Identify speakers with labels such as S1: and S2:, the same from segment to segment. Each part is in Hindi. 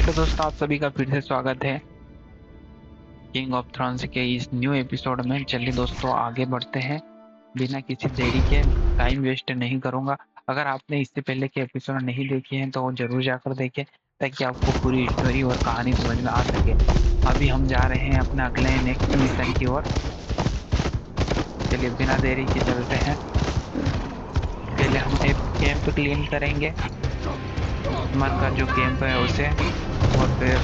S1: हेलो दोस्तों, आप सभी का फिर से स्वागत है किंग ऑफ थ्रोन्स के इस न्यू एपिसोड में। चलिए दोस्तों आगे बढ़ते हैं बिना किसी देरी के। टाइम वेस्ट नहीं करूंगा। अगर आपने इससे पहले के एपिसोड नहीं देखे हैं तो जरूर जाकर देखें ताकि आपको पूरी स्टोरी और कहानी समझ में आ सके। अभी हम जा रहे हैं अपने अगले नेक्स्ट मिशन की ओर। चलिए बिना देरी के चलते हैं। पहले हम एक कैंप क्लीन करेंगे, दुश्मन का जो कैंप है उसे, और फिर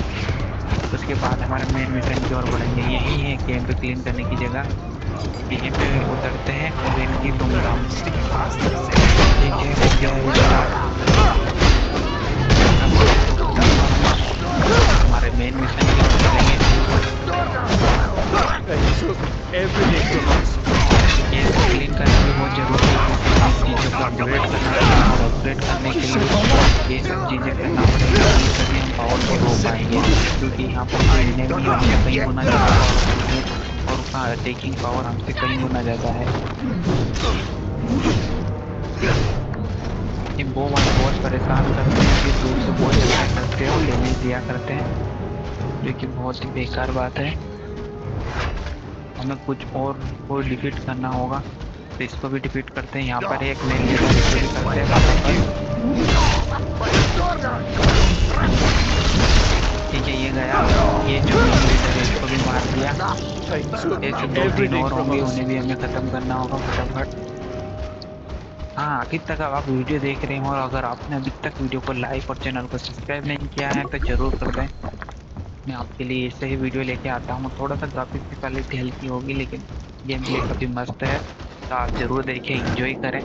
S1: उसके बाद हमारे मेन मिशन की ओर बढ़ेंगे। यही है कैंप क्लीन करने की जगह। यहीं पे उतरते हैं और इनकी धूमधाम से। ठीक है, हो गया है स्टार्ट। हमारे मेन मिशन की ओर चलेंगे। ये सब क्लीन करना भी बहुत जरूरी है क्योंकि हमें चीज़ों को अपग्रेड करना है और अपग्रेड करने के लिए ये सब चीज़ें करना पड़ेगा, तभी हम पावरफुल हो पाएंगे। क्योंकि यहाँ पर जो इनेमी है उनसे कई गुना ज़्यादा पावरफुल है और उनका अटैकिंग पावर हमसे कई गुना ज़्यादा है। ये वो वाले बहुत परेशान करते हैं कि दूर से बहुत चलाया करते हैं और डैमेज दिया करते हैं, जो कि बहुत ही बेकार बात है। हमें कुछ और को डिफीट करना होगा, तो इसको भी डिफीट करते हैं। यहाँ पर एक मेन लीडर, इसे भी करते हैं फटाफट। ठीक है, ये गया। ये जो मेन लीडर है इसको भी मार दिया। ऐसे दो तीन और होंगे, उन्हें भी हमें खत्म करना होगा फटाफट। हाँ, अभी तक अब आप वीडियो देख रहे हो और अगर आपने अभी तक वीडियो को लाइक और चैनल को सब्सक्राइब नहीं किया है तो जरूर कर दें। मैं आपके लिए ऐसे ही वीडियो लेके आता हूँ। थोड़ा सा ग्राफिक्स की क्वालिटी हल्की होगी लेकिन गेम प्ले काफी मस्त है, तो आप जरूर देखें, एंजॉय करें।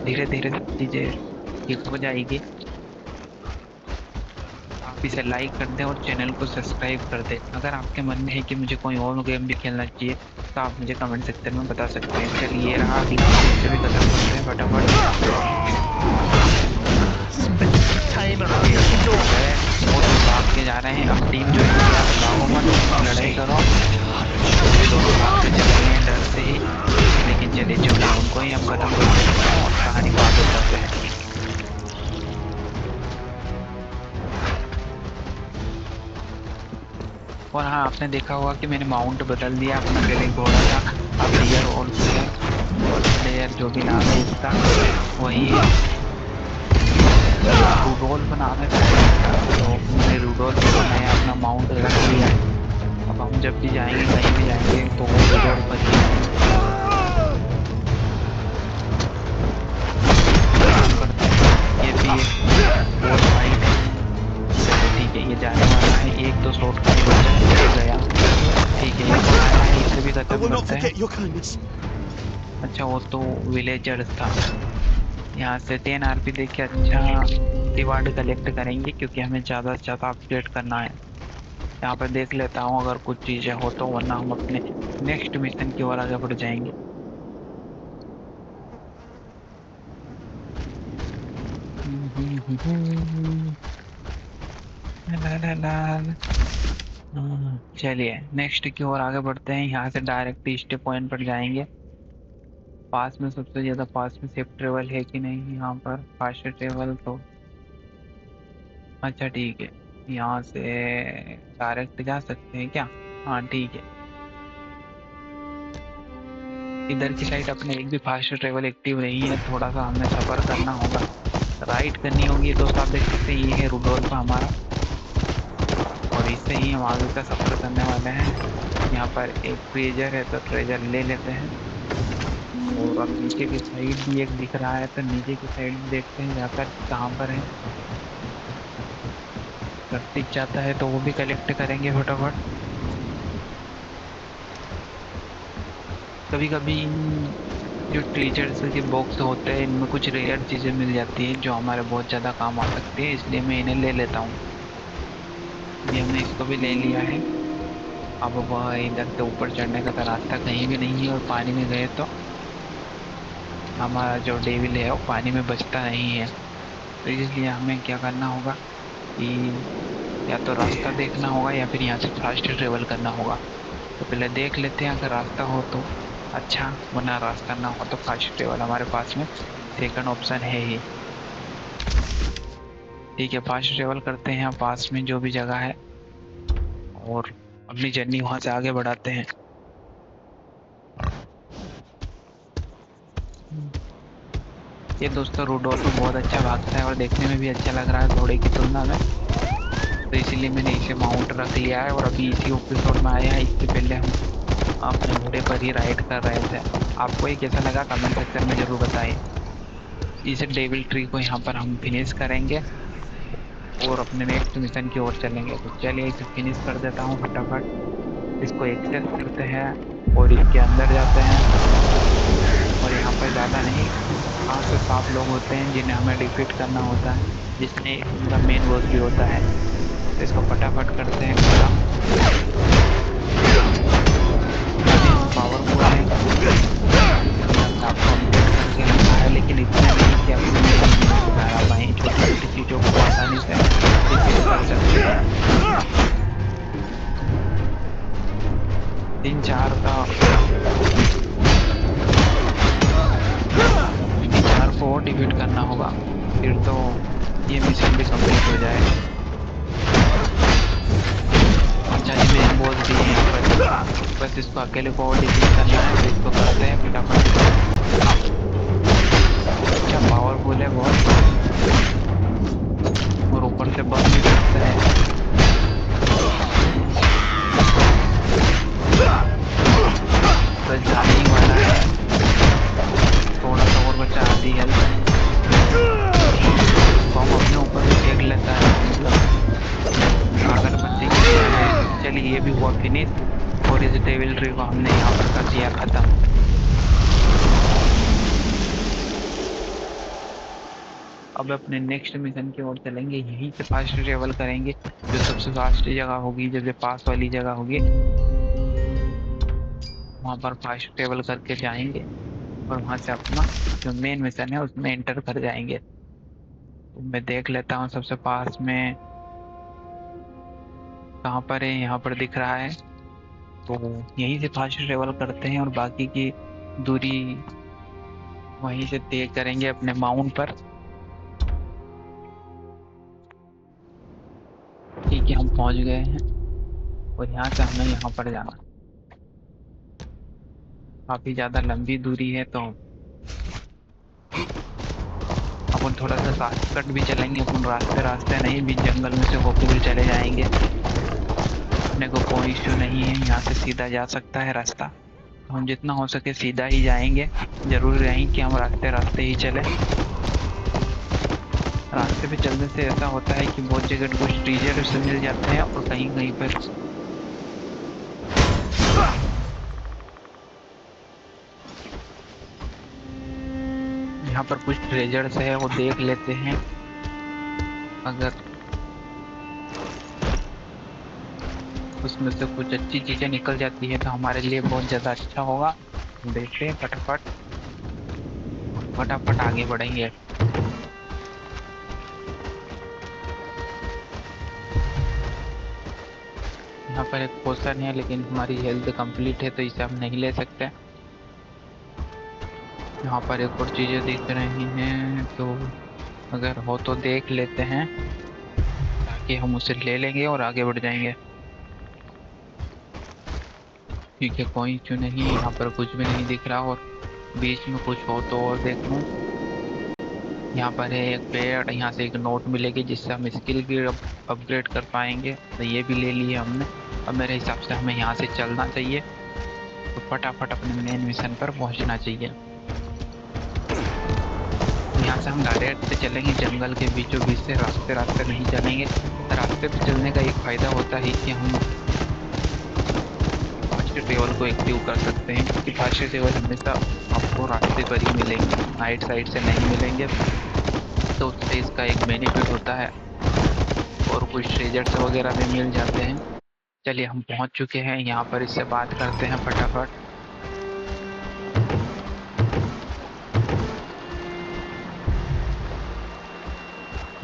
S1: धीरे धीरे सब चीजें ठीक हो जाएगी। आप इसे लाइक कर दें और चैनल को सब्सक्राइब कर दें। अगर आपके मन में है कि मुझे कोई और गेम भी खेलना चाहिए तो आप मुझे कमेंट सेक्शन में बता सकते हैं। चलिए ये रहा अगला, इसे भी खत्म करते हैं फटाफट। वो तो भाग के जा रहे हैं। अब टीम ज्वाइन किया तो भागो मत, लड़ाई करो। ये दोनों भागते चले गए हैं डर से ही, लेकिन चलिए छोड़िए, उनको ही हम खत्म कर देते हैं और कहानी को आगे बढ़ाते हैं। और हाँ, आपने देखा होगा कि मैंने माउंट बदल दिया। अपना पहले घोड़ा था, अब डियर ऑल्सो है। डियर जो भी नाम है इसका वही है। रूडोल्फ नाम है पहले इसका, तो मैंने रूडोल्फ को नया अपना माउंट रख लिया है। अब हम जब भी जाएंगे, कहीं भी जाएंगे तो वो रूडोल्फ पर ही आएंगे। खत्म करते हैं। ये भी एक बॉस फाइट है। चलिए ठीक है, ये जाने वाला है। एक दो शॉट का ही बचा है, ये गया। ठीक है, एक और आया है, इसे भी खत्म करते हैं। अच्छा, वो तो विलेजर्स था। यहाँ से 10 आरपी देख के अच्छा रिवार्ड कलेक्ट करेंगे क्योंकि हमें ज़्यादा से ज़्यादा अपग्रेड करना है। यहाँ पर देख लेता हूँ अगर कुछ चीज़ें हो तो, वरना हम अपने नेक्स्ट मिशन की ओर आगे बढ़ जाएंगे। ला ला ला। चलिए नेक्स्ट की ओर आगे बढ़ते हैं। यहाँ से डायरेक्ट स्टे पॉइंट पर जाएंगे। पास में सबसे ज़्यादा पास में सेफ ट्रेवल है कि नहीं यहाँ पर? फास्ट ट्रेवल तो अच्छा ठीक है, यहाँ से डायरेक्ट जा सकते हैं क्या? हाँ ठीक है। इधर की साइड अपने एक भी फास्ट ट्रेवल एक्टिव नहीं है, थोड़ा सा हमें सफर करना होगा, राइड करनी होगी। दोस्तों आप देख सकते हैं ये है रूडोल्फ हमारा, और इससे ही हम आगे का सफर करने वाले हैं। यहाँ पर एक ट्रेजर है तो ट्रेजर ले लेते हैं। और अब नीचे की साइड भी एक दिख रहा है, तो नीचे की साइड भी देखते हैं जाकर कहाँ पर है। प्रतीक चाहता है तो वो भी कलेक्ट करेंगे फटाफट। कभी कभी इन जो ट्रेजर्स के बॉक्स होते हैं इनमें कुछ रेयर चीजें मिल जाती है जो हमारे बहुत ज्यादा काम आ सकती है, इसलिए मैं इन्हें ले लेता हूँ। ये हमने इसको भी ले लिया है। अब वह इधर से ऊपर चढ़ने का तो रास्ता कहीं भी नहीं है, और पानी में गए तो हमारा जो डेविल है वो पानी में बचता नहीं है। तो इसलिए हमें क्या करना होगा कि या तो रास्ता देखना होगा या फिर यहाँ से फास्ट ट्रेवल करना होगा। तो पहले देख लेते हैं, अगर रास्ता हो तो अच्छा, वरना रास्ता ना हो तो फास्ट ट्रेवल हमारे पास में सेकंड ऑप्शन है ही। ठीक है, फास्ट ट्रेवल करते हैं पास में जो भी जगह है और अपनी जर्नी वहां से आगे बढ़ाते हैं। ये दोस्तों रूडोल्फो बहुत अच्छा भागता है और देखने में भी अच्छा लग रहा है घोड़े की तुलना में, तो इसीलिए मैंने इसे माउंट रख लिया है और अभी इसी एपिसोड में आया है। इससे पहले हम अपने घोड़े पर ही राइड कर रहे थे। आपको ये कैसा लगा कमेंट सेक्शन में जरूर बताएं। इस डेविल ट्री को यहाँ पर हम फिनिश करेंगे और अपने नेक्स्ट मिशन की ओर चलेंगे। तो चलिए इसे फिनिश कर देता हूँ फटाफट। इसको एक्सेस करते हैं और इसके अंदर जाते हैं और यहाँ पर ज़्यादा नहीं 5 से 7 लोग होते हैं जिन्हें हमें डिफीट करना होता है, जिसमें इनका मेन बॉस भी होता है। तो इसको फटाफट करते हैं खत्म। काफी हम पावरफुल हैं, हमने अपने आप को अपडेट करके रखा है, लेकिन इतना नहीं कि अपने मेन एनिमी को हरा पाए। छोटी छोटी चीजों को आसानी से डिफीट कर सकते हैं। 3-4 का 4 को और डिफीट करना होगा, फिर तो ये मिशन भी कंप्लीट हो जाएगा। अच्छा जी मेन बॉस भी है यहाँ पर, बस इसको अकेले को और डिफीट करना है, तो इसको करते हैं फटाफट। अच्छा पावरफुल है बहुत और ऊपर से बम भी फेंकता है। बस जाने ही वाला है, थोड़ा सा और बचा आधी हेल्थ। इसको हम अपने ऊपर भी फेंक लेता है, मतलब अगरबत्ती की तरह है। चलिए ये भी हुआ फिनिश और इस डेविल ट्री को हमने यहाँ पर कर दिया खत्म। अब अपने नेक्स्ट मिशन की ओर चलेंगे, यहीं से फास्ट ट्रेवल करेंगे। जो सबसे फास्ट जगह होगी, जब पास वाली जगह होगी वहां पर फास्ट ट्रेवल करके जाएंगे और वहां से अपना जो मेन मिशन है उसमें एंटर कर जाएंगे। तो मैं देख लेता हूँ सबसे पास में कहाँ पर है, यहाँ पर दिख रहा है, तो यहीं से फास्ट ट्रेवल करते हैं और बाकी की दूरी वहीं से तय करेंगे अपने माउंट पर। ठीक है हम पहुंच गए हैं और यहाँ से हमें यहाँ पर जाना। काफी ज्यादा लंबी दूरी है, तो अपन थोड़ा सा शॉर्टकट भी चलेंगे, अपन रास्ते रास्ते नहीं बीच जंगल में से होके भी चले जाएंगे। अपने को कोई इश्यू नहीं है, यहाँ से सीधा जा सकता है रास्ता, तो हम जितना हो सके सीधा ही जाएंगे। जरूरी नहीं कि हम रास्ते रास्ते ही चले। रास्ते पे चलने से ऐसा होता है कि बहुत जगह कुछ ट्रीजर से मिल जाते हैं और कहीं कहीं पर यहाँ पर कुछ ट्रेजर्स है वो देख लेते हैं। अगर उसमें से कुछ अच्छी चीजें निकल जाती है तो हमारे लिए बहुत ज्यादा अच्छा होगा। देखते हैं फटाफट फटाफट आगे बढ़ेंगे। यहाँ पर एक पोशन है लेकिन हमारी हेल्थ कंप्लीट है तो इसे हम नहीं ले सकते। यहाँ पर एक और चीजें दिख रही हैं, तो अगर हो तो देख लेते हैं ताकि हम उसे ले लेंगे और आगे बढ़ जाएंगे। ठीक है कोई इशू नहीं, यहाँ पर कुछ भी नहीं दिख रहा और बीच में कुछ हो तो और देख लूँ। यहाँ पर है एक पेड़, यहाँ से एक नोट मिलेगी जिससे हम स्किल भी अपग्रेड कर पाएंगे, तो ये भी ले लिए हमने। अब मेरे हिसाब से हमें यहाँ से चलना चाहिए, तो फटाफट अपने मेन मिशन पर पहुँचना चाहिए। यहाँ से हम डायरेक्ट चलेंगे जंगल के बीचों बीच से, रास्ते रास्ते नहीं चलेंगे। रास्ते पे चलने का एक फायदा होता है कि हम फास्ट ट्रेवल को एक्टिव कर सकते हैं, क्योंकि फास्ट ट्रेवल हमेशा आपको रास्ते पर ही मिलेंगे, राइट साइड से नहीं मिलेंगे। तो उससे इसका एक बेनिफिट होता है और कुछ ट्रेजर्स वगैरह भी मिल जाते हैं। चलिए हम पहुंच चुके हैं यहाँ पर, इससे बात करते हैं फटाफट।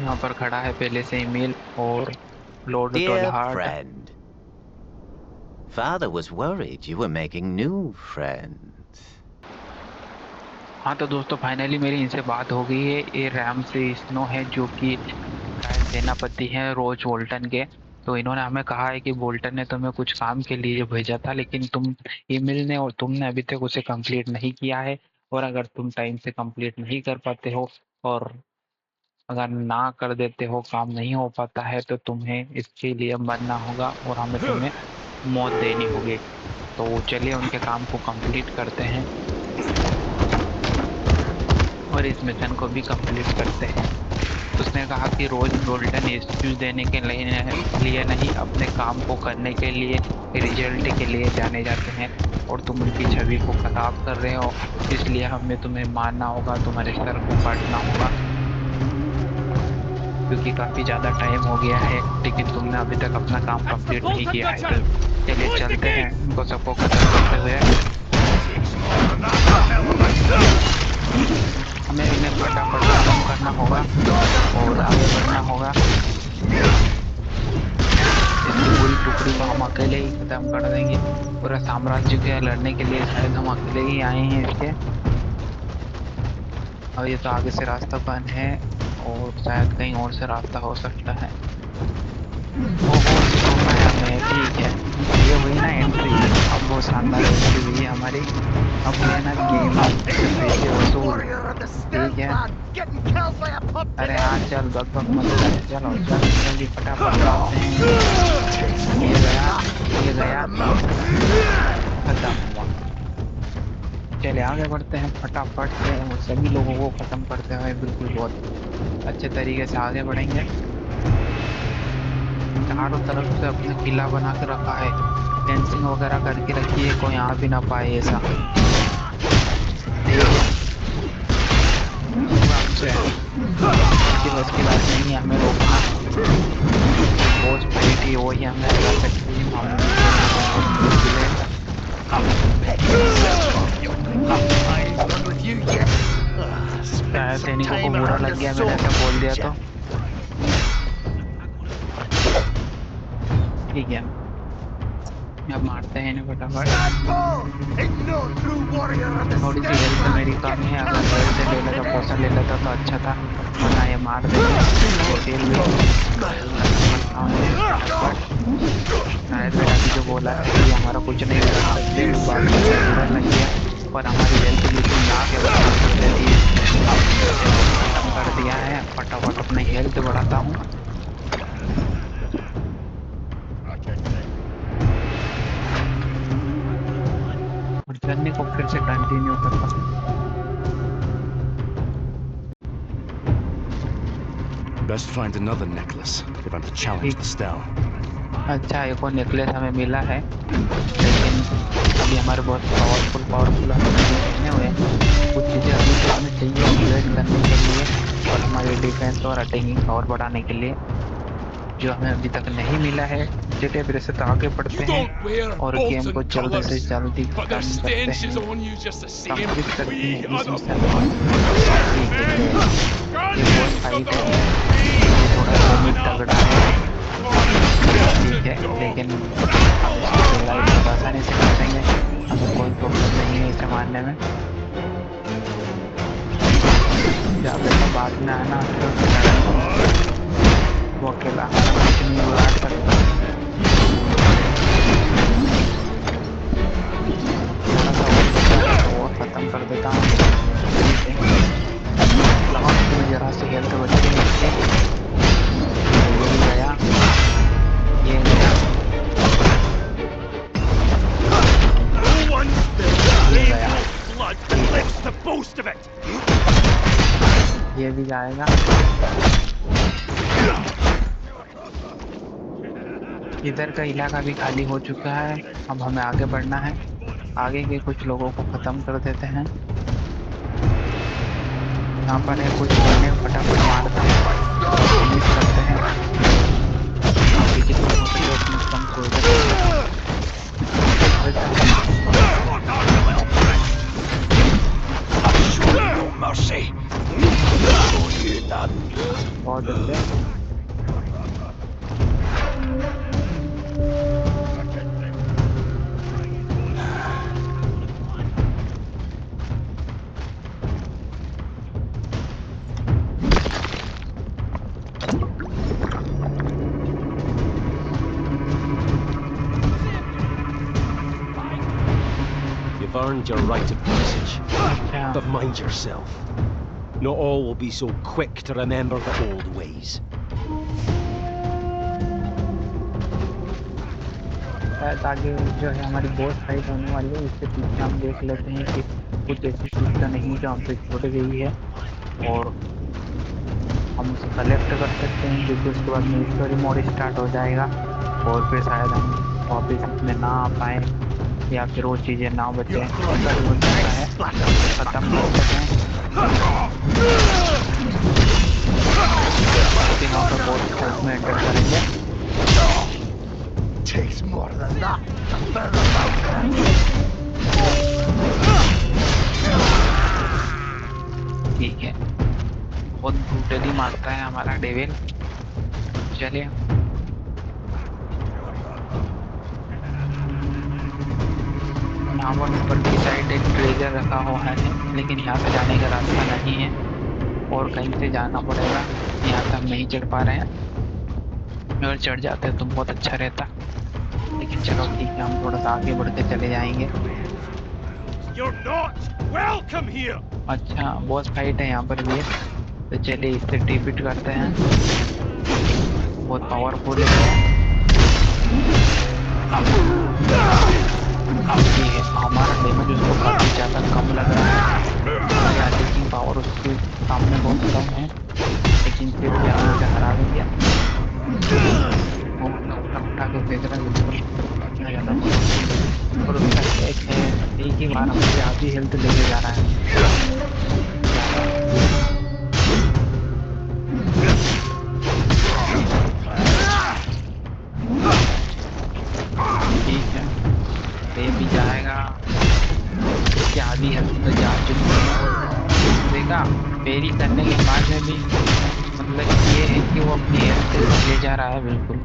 S1: यहाँ पर खड़ा है पहले से ईमेल और Lord
S2: Dear
S1: टोलहार्ट।
S2: friend, Father was worried you were making new friends.
S1: हाँ तो दोस्तों फाइनली मेरी इनसे बात हो गई है। ये रैम से स्नो है जो कि सेनापति हैं रोज वोल्टन के। तो इन्होंने हमें कहा है कि वोल्टन ने तुम्हें कुछ काम के लिए भेजा था, लेकिन तुम ईमेल ने और तुमने अभी तक उसे कंप्लीट नहीं किया है। और अगर तुम टाइम से कंप्लीट नहीं कर पाते हो और अगर ना कर देते हो, काम नहीं हो पाता है, तो तुम्हें इसके लिए मरना होगा और हमें तुम्हें मौत देनी होगी। तो चलिए उनके काम को कंप्लीट करते हैं और इस मिशन को भी कंप्लीट करते हैं। उसने कहा कि रोज वोल्टन एक्सक्यूज देने के लिए नहीं, अपने काम को करने के लिए, रिजल्ट के लिए जाने जाते हैं। और तुम उनकी छवि को खराब कर रहे हो, इसलिए हमें तुम्हें मारना होगा, तुम्हारे सर को काटना होगा, क्योंकि काफी ज्यादा टाइम हो गया है लेकिन तुमने अभी तक अपना काम
S3: It's the
S1: कंप्लीट नहीं
S3: Bolton
S1: किया है। तो
S3: mission!
S1: चलिए
S3: Close the
S1: चलते हैं
S3: gate!
S1: उनको सबको खत्म करते हुए।
S3: Takes more than that to hell of myself!
S1: हमें इन्हें फटाफट खत्म करना होगा और आगे बढ़ना होगा। इसकी पूरी टुकड़ी को हम अकेले ही खत्म कर देंगे। पूरा साम्राज्य के लड़ने के लिए शायद हम अकेले ही आए हैं इसके। अब ये तो आगे से रास्ता बंद है और शायद कहीं और से रास्ता हो सकता है। ओहो, छोड़ना है हमें, ठीक है। ये हुई ना एंट्री, अब वो शानदार एंट्री हुई है हमारी। अब हुई है ना गेम से पैसे वसूल, ठीक है। अरे हाँ चल, बक बक मत कर, चलो चल जल्दी फटाफट चलते हैं। ये गया, ये गया, खत्म हुआ। चले आगे बढ़ते हैं फटाफट से, वो सभी लोगों को खत्म करते हुए बिल्कुल बहुत अच्छे तरीके से आगे बढ़ेंगे। चारों तरफ से अपने किला बना के रखा है, फेंसिंग वगैरह करके रखी है, कोई आ भी ना पाए ऐसा, ठीक है। हमसे इसकी बस की बात नहीं है हमें रोकना। बोस फाइट ही वही हमें हरा सकती है, हम बहुत मुश्किल है। शायद सैनिकों को बुरा लग गया मैंने ऐसा बोल दिया तो, ठीक है। अब मारते हैं इन्हें फटाफट। थोड़ी सी हेल्थ मेरी कम है, अगर हेल्थ ले लेता, पोषण ले लेता तो अच्छा था, वरना ये मार देंगे। तो फिर भी खत्म करता हूँ इन्हें फटाफट। शायद मैंने अभी जो बोला था कि हमारा कुछ नहीं कर सकते, वो बात का मुझे बुरा लग गया, पर हमारी हेल्थ बिल्कुल ना के बराबर कर देती है। चलिए खत्म कर दिया है, फटाफट अपनी हेल्थ बढ़ाता हूँ। और जर्नी को फिर से कंटिन्यू करता हूँ।
S4: Best find another necklace if I'm to challenge the Stell.
S1: अच्छा, एक और नेकलेस हमें मिला है, लेकिन अभी हमारे बहुत पावरफुल हमें पहने हुए हैं। कुछ चीज़ें अभी तो हमें चाहिए अपग्रेड करने के लिए और हमारी डिफेंस और अटैकिंग पावर बढ़ाने के लिए, जो हमें अभी तक नहीं मिला है। चलिए फिर से तो आगे बढ़ते
S3: You
S1: हैं
S3: don't wear
S1: और गेम को
S3: Bolton
S1: जल्द से
S3: colours,
S1: जल्दी
S3: but their
S1: खत्म करते
S3: stench is
S1: हैं,
S3: on you just the same.
S1: Complete करते
S3: We
S1: हैं
S3: are
S1: इस
S3: the
S1: मिशन को।
S3: blood of the red
S1: ठीक है,
S3: men.
S1: ये boss
S3: Guardians of
S1: fight
S3: the
S1: है,
S3: Home
S1: ये थोड़ा सा भी
S3: and
S1: तगड़ा है, ठीक है,
S3: Bolton
S1: लेकिन
S3: dog.
S1: हम इसकी धुलाई बहुत आसानी से कर देंगे, हमें कोई प्रॉब्लम नहीं है इसे मारने में। ज़्यादा सा बाद में आना तो वो अकेला हमारा कुछ नहीं बिगाड़ सकता। थोड़ा सा और बचा है तो और ख़त्म कर देता हूँ, ठीक है। लास्ट में जरा सी हेल्थ बच रही है इसकी। ये गया, ये गया,
S3: No one spills
S1: ये गया,
S3: Leopold's blood
S1: ठीक
S3: and
S1: है,
S3: lives to boast of it.
S1: ये भी जाएगा। इधर का इलाका भी खाली हो चुका है, अब हमें आगे बढ़ना है। आगे के कुछ लोगों को ख़त्म कर देते हैं। यहाँ पर है कुछ लेने, फटाफट मारते हैं और फिनिश करते हैं। बाकी जितने हो सके उतने कम सोल्जर को खत्म कर देते हैं।
S3: Show you no mercy. Show you none.
S1: बहुत अच्छे।
S5: earned your right of passage.
S1: अच्छा
S5: But mind yourself. Not all will be so quick to remember the old ways.
S1: शायद आगे जो है हमारी बॉस फाइट होने वाली है, इससे पीछे हम देख लेते हैं कि कुछ ऐसी चीज़ तो नहीं जो हमसे छूट गई है और हम उसे कलेक्ट कर सकते हैं, क्योंकि उसके बाद में स्टोरी मोड स्टार्ट हो जाएगा और फिर शायद हम वापस इसमें ना आ पाए या फिर वो चीज़ें ना बचे, ऐसा भी हो सकता है। ख़त्म करते हैं फिर यहाँ पर बॉस फाइट में एंटर करेंगे।
S3: Takes more than that to build a fight.
S1: ठीक है, बहुत ब्रूटली मारता है हमारा डेविल। चलिए यहाँ पर ऊपर की साइड एक ट्रेजर रखा हुआ है, लेकिन यहाँ से जाने का रास्ता नहीं है और कहीं से जाना पड़ेगा। यहाँ से हम नहीं चढ़ पा रहे हैं, अगर चढ़ जाते तो बहुत अच्छा रहता, लेकिन चलो ठीक है, हम थोड़ा सा आगे बढ़ के चले जाएंगे।
S3: You're not welcome here.
S1: अच्छा बॉस फाइट है यहाँ पर भी है, तो चलिए इससे डिफीट करते हैं। बहुत पावरफुल है ये है, हमारा डैमेज उसको काफ़ी ज़्यादा कम लग रहा है या अटैकिंग पावर उसके सामने बहुत कम है, लेकिन फिर भी हम उसे हरा देंगे। उठा के फेंक रहा है बिल्कुल, इतना ज़्यादा और उसका एक है, एक ही बार हमसे आधी हेल्थ लेके जा रहा है। ठीक है, ये भी जाएगा, इसकी आधी हेल्थ तो जा चुकी है। देखा फेरी करने के बाद में भी मतलब ये है कि वो अपनी हेल्थ ले जा रहा है बिल्कुल।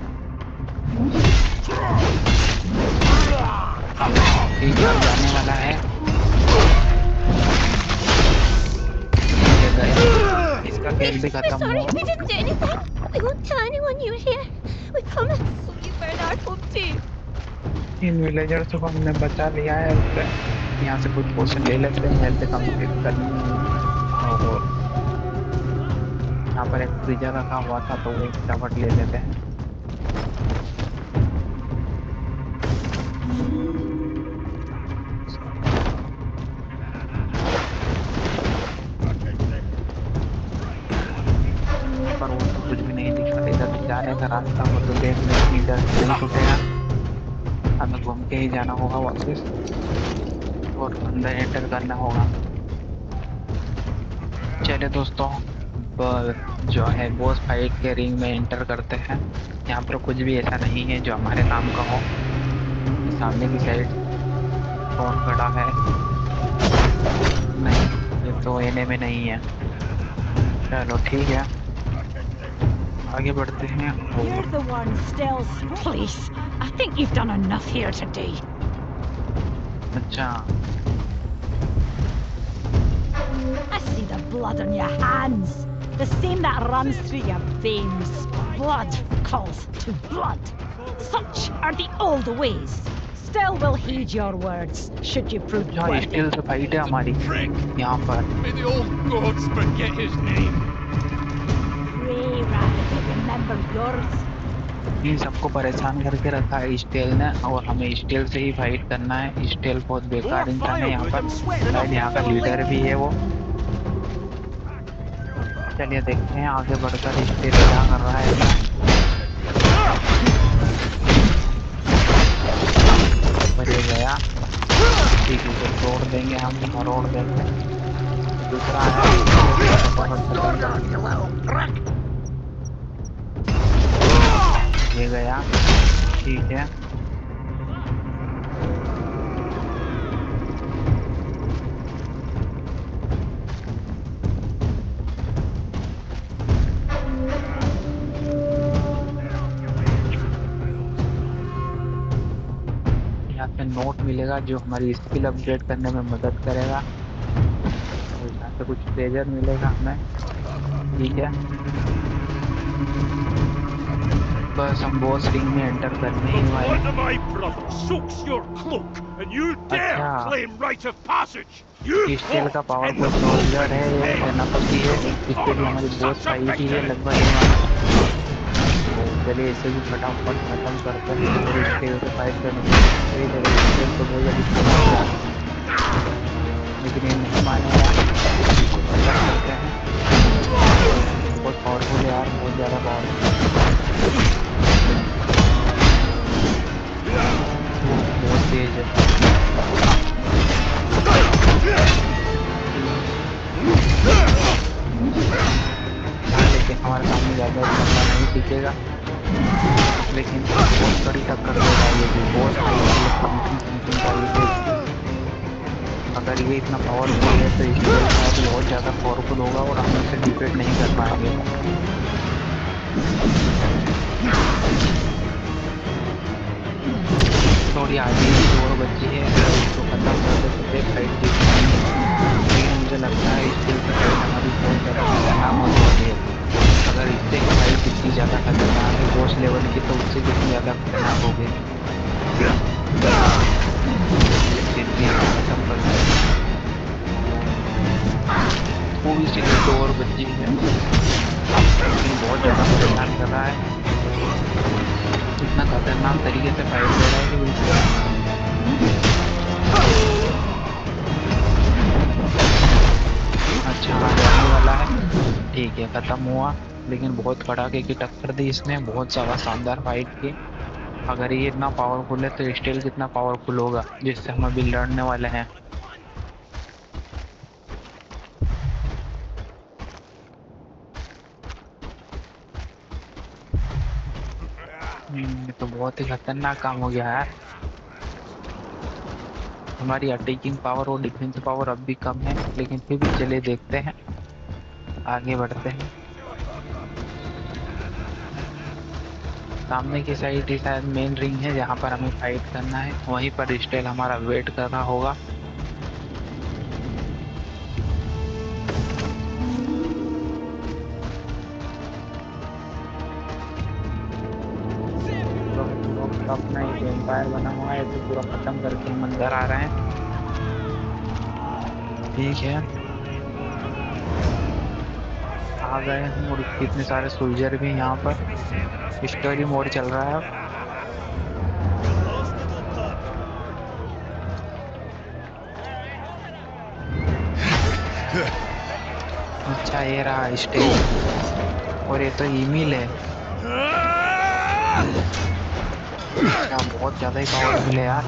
S1: ठीक है, जाने वाला है, ये गया, इसका खेल भी खत्म
S6: Sorry,
S1: हुआ।
S6: we didn't do anything. We won't tell anyone you were here. We promise. We Bernard hope to.
S1: In villagers को हमने बचा लिया है, उससे यहाँ से कुछ पोशन ले लेते हैं, हेल्थ कंप्लीट करनी है। और यहाँ पर एक फ्रीजर रखा हुआ था तो वो फटाफट ले लेते हैं। पर वो तो कुछ भी नहीं दिखा, इधर जाने का रास्ता हो तो देख लें, इधर नहीं टूटेगा, हमें घूम के ही जाना होगा वापस और अंदर एंटर करना होगा। चलिए दोस्तों, जो है बॉस फाइट के रिंग में एंटर करते हैं। यहाँ पर कुछ भी ऐसा नहीं है जो हमारे काम का हो। सामने की साइड कौन खड़ा है? नहीं, ये तो एने में नहीं है। चलो ठीक है, आगे बढ़ते हैं।
S7: You're the one still. Please, I think you've done enough here today.
S1: अच्छा
S7: I see the blood on your hands. The same that runs through your veins. Blood calls to blood. Such are the old ways. Still will heed your words, should you prove
S1: अच्छा
S7: worthy.
S1: स्टील से फाइट है हमारी यहाँ पर।
S3: May the old gods forget his name.
S7: Pray rather to remember yours.
S1: इन सबको परेशान करके रखा है स्टेल ने, और हमें स्टेल से ही फाइट करना है। स्टेल बहुत बेकार इंसान है यहाँ पर, शायद यहाँ का लीडर भी है वो। चलिए देखते हैं आगे बढ़कर स्टेल क्या कर रहा है। पर ये गया, ठीक है, तो तोड़ देंगे, हम मरोड़ देंगे। दूसरा है, ये गया, ठीक है। यहाँ पे नोट मिलेगा जो हमारी स्किल अपग्रेड करने में मदद करेगा, और यहाँ पे कुछ ट्रेजर मिलेगा हमें, ठीक है। बस हम बॉस रिंग में एंटर करने ही वाले
S3: One
S1: हैं।
S3: of my brothers soaks your cloak, and you dare
S1: अच्छा।
S3: claim right of passage. You
S1: steel का
S3: fought in
S1: powerful
S3: the
S1: soldier है,
S3: Lord's
S1: ये
S3: name.
S1: सेनापति है। स्टील हमारी बॉस
S3: Such a
S1: फाइट ही है
S3: victory!
S1: लगभग ये वाला। तो चलिए इसे भी फटाफट खत्म करते हैं और स्टील से फाइट करने की कोशिश करिए। लेकिन स्टील तो बहुत जल्दी खत्म हो रहा है, लेकिन ये नहीं मानेगा। इसको खत्म करते हैं। बहुत पावरफुल है यार, बहुत ज़्यादा पावरफुल, बहुत तेज है। हाँ, लेकिन हमारे सामने ज़्यादा लंबा नहीं टिकेगा, लेकिन बहुत कड़ी टक्कर देगा ये भी। बहुत समथिंग का ये है। अगर ये इतना पावरफुल है तो स्टील शायद बहुत ज़्यादा पावरफुल होगा और हम इसे डिफीट नहीं कर पाएंगे। थोड़ी आगे की और बची है, अगर इसको खत्म कर दे तो फिर फाइट जीत पाएंगे। लेकिन मुझे लगता है स्टील की फाइट हमारी बहुत ज़्यादा खतरनाक होने वाली है। अगर इससे फाइट इतनी ज़्यादा खतरनाक है बॉस लेवल की, तो उससे कितनी ज़्यादा खतरनाक होगी। जितनी खत्म कर दे। वो भी सिर्फ 2 और बची है, लेकिन बहुत ज़्यादा परेशान कर रहा है। इतना खतरनाक तरीके से फाइट ले रहा है कि बिल्कुल। अच्छा, हाँ जाने वाला है। ठीक है, खत्म हुआ। लेकिन बहुत कड़ाके की टक्कर दी इसने, बहुत ज़्यादा शानदार फाइट की। अगर ये इतना पावरफुल है तो स्टील कितना पावरफुल होगा, जिससे हम अभी लड़ने वाले हैं। ये तो बहुत ही खतरनाक काम हो गया यार। हमारी अटैकिंग पावर और डिफेंस पावर अब भी कम है, लेकिन फिर भी चलिए देखते हैं, आगे बढ़ते हैं। सामने की साइड ही शायद मेन रिंग है जहाँ पर हमें फाइट करना है, वहीं पर स्टील हमारा वेट कर रहा होगा। अपना एक एम्पायर बना हुआ है, तो पूरा खत्म करके हम अंदर आ रहे हैं। ठीक है, आ गए हम, और कितने सारे सोल्जर भी यहाँ पर। स्टोरी मोड चल रहा है अब। अच्छा, ये रहा स्टेज, और ये तो ईमेल है। अच्छा, बहुत ज्यादा ही पावरफुल है यार।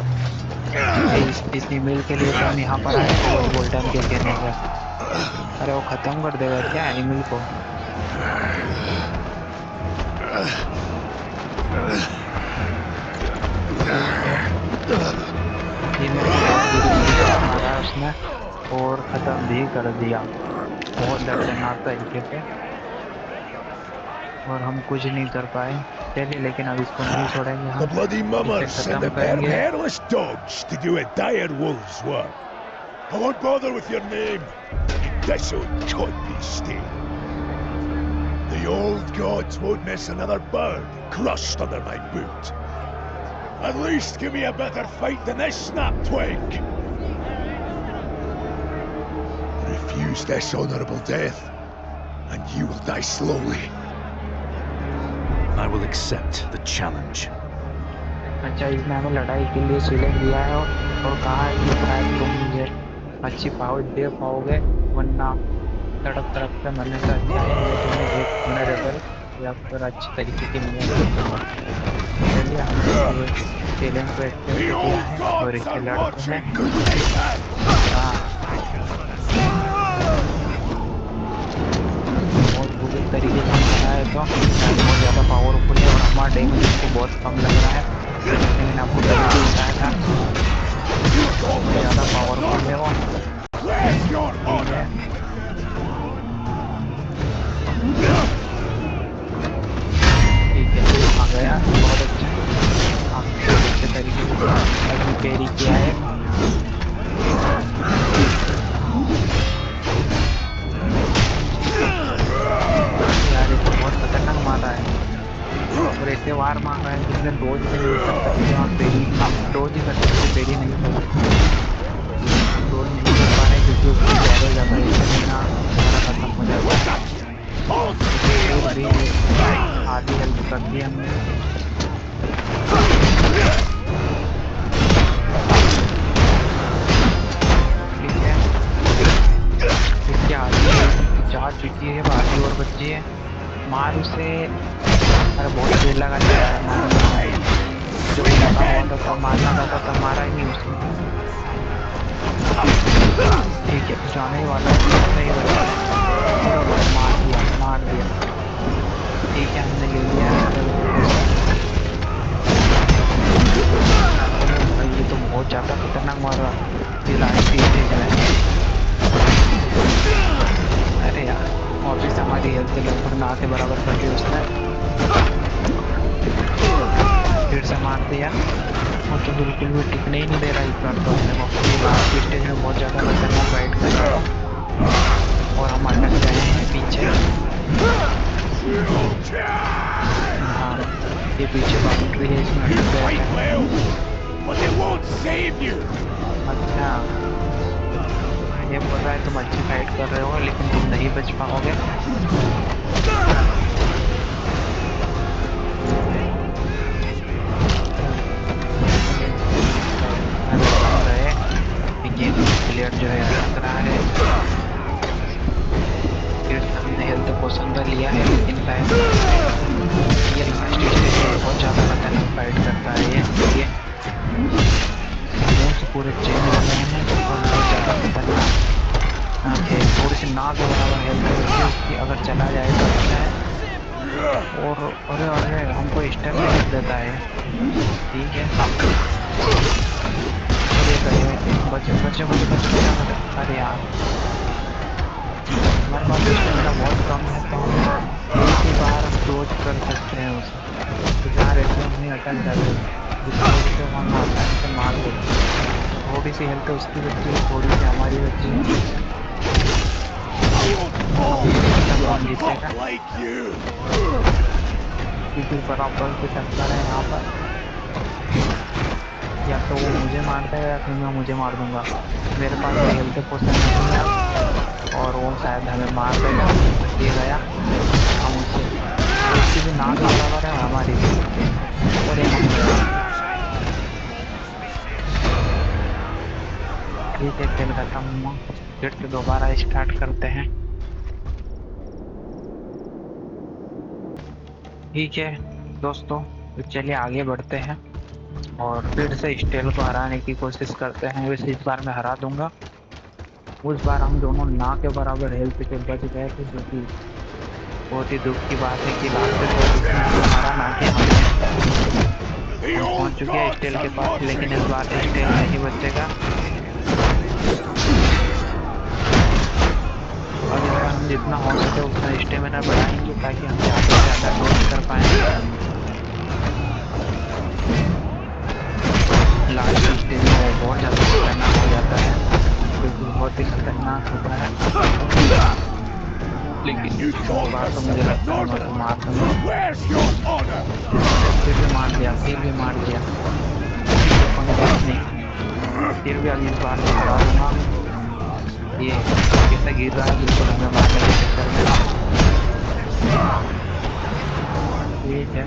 S1: इस ईमेल के लिए तो हम यहाँ पर आए थे लॉर्ड बोल्टन के कहने पर। अरे वो खत्म कर देगा क्या ईमेल को? ईमेल को बहुत बुरी तरीके से मारा है उसने, और खत्म भी कर दिया बहुत दर्दनाक तरीके से, और हम कुछ नहीं कर पाए। चलिए, लेकिन अब इसको नहीं छोड़ेंगे
S3: The
S1: हम,
S3: bloody
S1: इसे
S3: mummers send
S1: खत्म
S3: a pair of
S1: करेंगे।
S3: hairless dogs to do a dire wolf's work. I won't bother with your name. This old codpiece stay. The old gods won't miss another bird crushed under my boot. At least give me a better fight than this snap twig. Refuse this honorable death, and you will die slowly.
S4: I will accept the challenge.
S1: अच्छा, इसने हमें लड़ाई के लिए सिलेक्ट दिया है, और कहा है कि शायद तुम मुझे अच्छी पावर दे पाओगे, वरना तड़प तड़प के मरने से अच्छा है मैं तुम्हें एक ऑनरेबल या फिर अच्छे तरीके की मौत दे दूंगा। चलिए, हमने चैलेंज को एक्सेप्ट
S3: The
S1: किया
S3: old
S1: है और
S3: gods
S1: इसे
S3: are
S1: लड़ते हैं।
S3: watching. Good day.
S1: हाँ, बहुत बुरी तरीके से मारा है, तो बहुत ज़्यादा पावरफुल है और हमारा डैमेज इसको बहुत कम लग रहा है। मैंने आपको पहले भी बताया था, बहुत ज़्यादा पावरफुल है वो।
S3: Bless your
S1: ठीक
S3: honor.
S1: है, ठीक है, आ गया, बहुत अच्छा। आपने अच्छे तरीके से अभी कैरी किया है। यार, ये तो बहुत खतरनाक मारा है, और ऐसे वार अगर डोज भी नहीं कर सकते और पेरी डोज ही कर सकते, पेरी नहीं कर सकते, डोज नहीं कर पा रहे क्योंकि उसकी ज़्यादा स्टेमिना हमारा खत्म हो जाता है। फिर भी आधी हेल्प कर दी हमने। ठीक है, इसकी आधी जा चुकी है, आधी और बची है। मार उसे, अरे बहुत देर लगा दिया है मारने में। जब लगा हुआ था तब मारना था तब मारा ही नहीं उसने। ठीक है, जाने ही वाला है, नहीं बचा, मार दिया मार दिया। ठीक है, हमने ले लिया है। भाई ये तो बहुत ज़्यादा खतरनाक मार रहा ये लास्ट स्टेज में। अरे यार, वापिस हमारी हेल्थ लगभग ना के बराबर कर दी उसने। फिर से मार दिया, वो तो बिल्कुल भी टिकने ही नहीं दे रहा इस बार तो अपने को। लास्ट स्टेज में बहुत ज़्यादा खतरनाक फाइट कर रहा था और हम अटक गए हैं पीछे। हाँ, ये पीछे बाउंड्री है, इसमें अटक गए
S3: Fight
S1: हैं।
S3: well, but it won't save you.
S1: अच्छा, ये बोल रहा है तुम अच्छी फाइट कर रहे हो लेकिन तुम नहीं बच पाओगे। गेम प्लेयर जो है लग रहा है। फिर हमने हेल्थ पोशन पर लिया है लेकिन शायद ये लास्ट स्टेज में बहुत ज़्यादा खतरनाक फाइट करता है ये मुँह से पूरे चेन लगे हैं और बहुत ज़्यादा खतरनाक है। थोड़ी सी ना के बराबर हेल्थ होती है उसकी, अगर चला जाए तो अच्छा है। और अरे अरे हमको स्टेप भी कर देता है। ठीक है, बचे बचे बचे बचे बचे। अरे यार, हमारे पास स्टेमिना बहुत कम है तो हम एक ही बार क्लोज कर सकते हैं उसे। तो जहाँ रहते हैं वहीं अटक जाते हैं, जिसकी से हम आसानी से मार देते हैं। थोड़ी सी हेल्थ उसकी बची है, थोड़ी सी हमारी बची है। कौन जीतेगा
S3: Like you.
S1: क्योंकि बराबर की टक्कर है यहाँ पर। या तो वो मुझे मारता है या फिर मैं मुझे मार दूंगा। मेरे पास भी हेल्थ पोशन नहीं है और वो शायद हमें मार देगा। ये गया, हम उसकी भी नाक बराबर है हमारी भी। और एक हम गया। ठीक है, खेल खत्म हुआ, फिर से दोबारा स्टार्ट करते हैं। ठीक है दोस्तों, तो चलिए आगे बढ़ते हैं और फिर से स्टेल को हराने की कोशिश करते हैं। वैसे इस बार मैं हरा दूंगा। उस बार हम दोनों ना के बराबर हेल्थ से बच गए थे, जो कि बहुत ही दुख की बात है कि लास्ट पोजीशन में हमारा ना के हम पहुंच चुके हैं स्टेल के पास, लेकिन इस बार स्टेल नहीं बचेगा। और इस बार हम जितना हो सके उतना स्टेमिना बढ़ाएंगे ताकि हम ज़्यादा से ज़्यादा डोज कर पाएँ। लास्ट स्टेज में वो बहुत ज़्यादा खतरनाक हो जाता है क्योंकि बहुत ही खतरनाक होता है। लेकिन इस बार तो मुझे लगता है मैं उसको मार दूंगा।
S3: Where's your honor?
S1: फिर भी मार दिया, फिर भी मार दिया। कोई बात नहीं, फिर भी अभी इस बार मैं हरा दूंगा। ये कैसा गिर रहा है बिल्कुल हमें मारने के चक्कर में। ठीक है,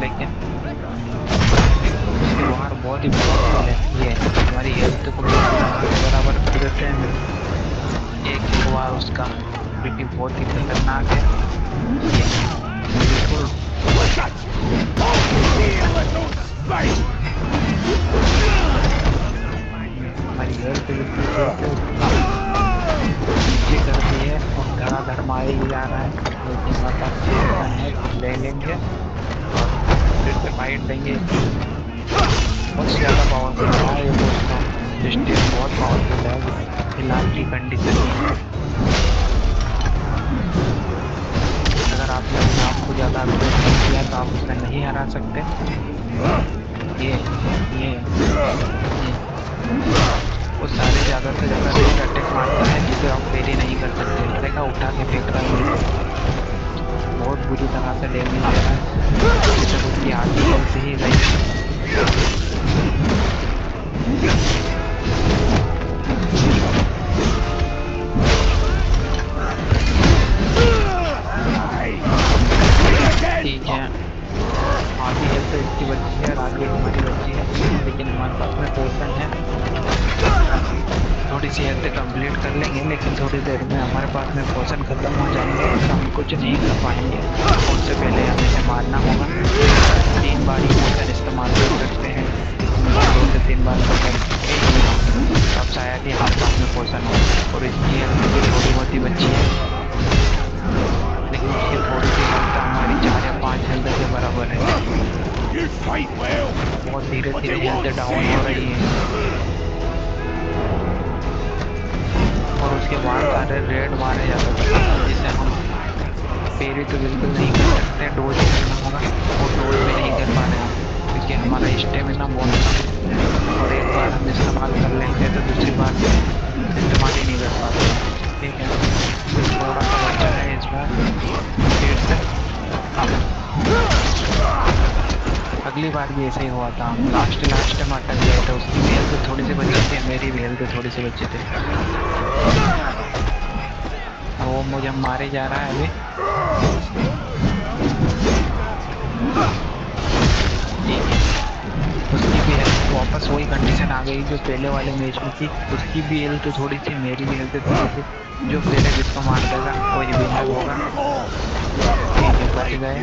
S1: लेकिन उसके बाहर बहुत ही पावरफुल है। ये हमारी हेल्थ को बराबर कर देते हैं एक बार उसका, जो कि बहुत ही खतरनाक है। ये बिल्कुल हमारी हेल्थ बिल्कुल नीचे कर दी है और धड़ाधड़ मारे ही जा रहा है। लेकिन हमारे पास है, ले लेंगे और फिर से फाइट देंगे। बहुत ज़्यादा पावरफुल है ये दोस्तों, स्टेल बहुत पावरफुल है फिलहाल की कंडीशन में। अगर आपने अपने आप को ज़्यादा अपडेट नहीं किया तो आप उसे नहीं हरा सकते। ये ये वो सारे ज़्यादा से ज़्यादा रेंज अटैक मारता है जिसे आप पेरी नहीं कर सकते। इस तरह का उठा के फेंक रहा है, बहुत बुरी तरह से डैमेज दे रहा है। अभी तक उसकी आधी हेल्थ ही गई। ठीक है, आधी हेल्थ इसकी बच्ची है और आधी हमारी बच्ची है, लेकिन हमारे पास में पोशन है। थोड़ी सी हेल्थ कंप्लीट कर लेंगे, लेकिन थोड़ी देर में हमारे पास में पोशन खत्म हो जाएंगे तो हम कुछ नहीं कर पाएंगे। उससे पहले हमें इसे मारना होगा। 3 बार ही पोशन इस्तेमाल कर सकते हैं, 2 से 3 बार कर सकते हैं। अब शायद ही हमारे पास में पोशन हो, और इसकी हेल्थ भी थोड़ी बहुत ही बची है, लेकिन उसकी थोड़ी सी हेल्थ हमारी 4 या 5 हेल्थ के बराबर है। बहुत धीरे धीरे हेल्थ डाउन हो रही है, और उसके बाद सारे रेड मारे जाते थे, जिसे हम पेरी तो बिल्कुल नहीं कर सकते, डोज करना होगा, और डोज भी नहीं कर पा रहे हैं क्योंकि हमारा स्टेमिना बहुत कम है, और एक बार हम इस्तेमाल कर लेंगे तो दूसरी बार इस्तेमाल ही नहीं कर पाते। ठीक है, तो थोड़ा सा बचा है इस बार फिर से। अगली बार भी ऐसे ही हुआ था, हम लास्ट में अटक गए थे। उसकी भी हेल्थ थोड़ी सी बची थी, मेरी भी हेल्थ थोड़ी सी बची थी। वो मुझे मारे जा रहा है अभी। ठीक है, उसकी भी हेल्थ वापस वही कंडीशन आ गई जो पहले वाले मैच में थी। उसकी भी हेल्थ थोड़ी सी, मेरी भी हेल्थ थोड़ी सी। जो पहले जिसको मार देगा वही विनर होगा। ठीक है, बच गए।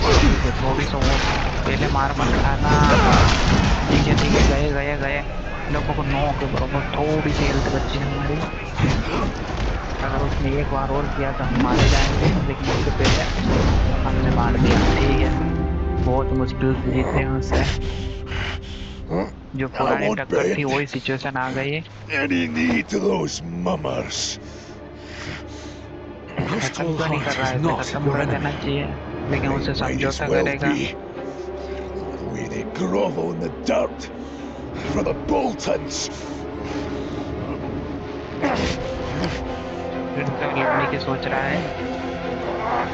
S1: ठीक है, थोड़ी सा वो पहले मार मत खाना। ठीक है गए लोगों को 9 के बराबर थोड़ी सी हेल्थ बची है हमारी। अगर उसने एक बार और किया तो हम मारे जाएंगे, लेकिन उससे पहले हमने मार दिया। ठीक है, बहुत मुश्किल से जीते हैं उससे। जो पुरानी टक्कर थी वही सिचुएशन आ गई है।
S3: Any need to those mummers?
S4: Because
S1: खत्म
S4: Tall
S1: क्यों नहीं कर
S4: Heart
S1: रहा
S4: is
S1: है? इसे
S4: not
S1: खत्म
S4: your
S1: कर देना
S4: enemy.
S1: चाहिए, लेकिन
S3: They
S1: उससे
S3: might as
S1: समझौता
S3: well
S1: करेगा।
S3: be. The way they grovel in the dirt for the Boltons.
S1: फिर से लड़ने की सोच रहा है,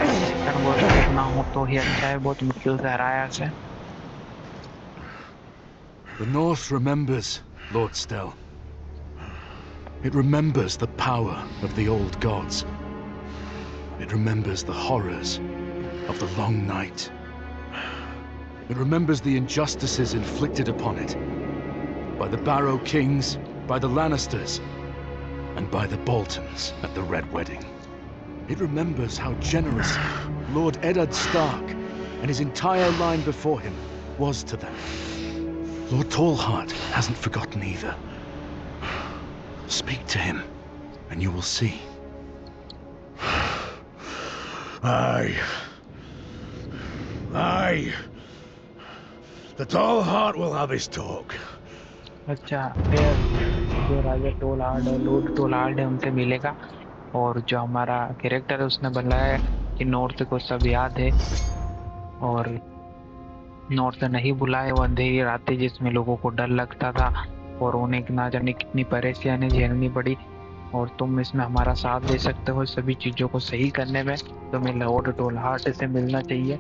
S1: लेकिन बहुत कुछ ना हो तो ही अच्छा है। बहुत मुश्किल से हराया उसे।
S4: The North remembers, Lord Stell. It remembers the power of the old gods. It remembers the horrors of the long night. It remembers the injustices inflicted upon it by the Barrow Kings, by the Lannisters, and by the Boltons at the Red Wedding. It remembers how generous Lord Eddard Stark and his entire line before him was to them. Lord Tallheart hasn't forgotten either. Speak to him, and you will see.
S3: Aye. The Tall Heart will have his talk.
S1: अच्छा, फिर जो राजा टोल हार्ड है, लॉर्ड टोल हार्ड है, उनसे मिलेगा। और जो हमारा कैरेक्टर है उसने बताया कि नॉर्थ को सब याद है, और नॉर्थ नहीं बुलाए वो अंधेरी रातें जिसमें लोगों को डर लगता था, और उन्हें ना जाने कितनी परेशानी झेलनी पड़ी, और तुम इसमें हमारा साथ दे सकते हो सभी चीज़ों को सही करने में। तुम्हें लॉर्ड टोल हार्ट से मिलना चाहिए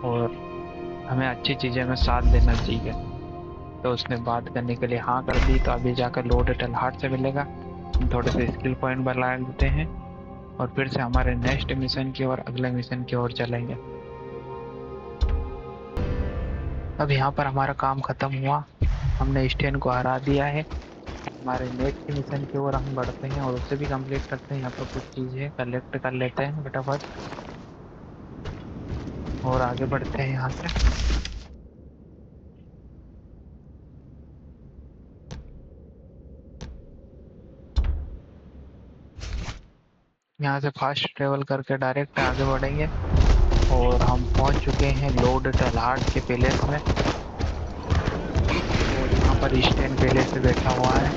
S1: और हमें अच्छी चीज़ें में साथ देना चाहिए। तो उसने बात करने के लिए हाँ कर दी। तो अभी जाकर लॉर्ड टोल हार्ट से मिलेगा, हम थोड़े से स्किल पॉइंट बढ़ा लेते हैं, और फिर से हमारे नेक्स्ट मिशन की और अगले मिशन की ओर चलेंगे। अब यहाँ पर हमारा काम खत्म हुआ, हमने स्टेन को हरा दिया है। हमारे नेक्स्ट मिशन की ओर हम बढ़ते हैं और उसे भी कंप्लीट करते हैं। यहाँ पर कुछ चीजें कलेक्ट कर लेते हैं फटाफट और आगे बढ़ते हैं यहाँ से। यहाँ से फास्ट ट्रेवल करके डायरेक्ट आगे बढ़ेंगे और हम पहुँच चुके हैं लॉर्ड टलहार्ट के पैलेस में, और यहाँ पर स्टेन पैलेस से बैठा हुआ है।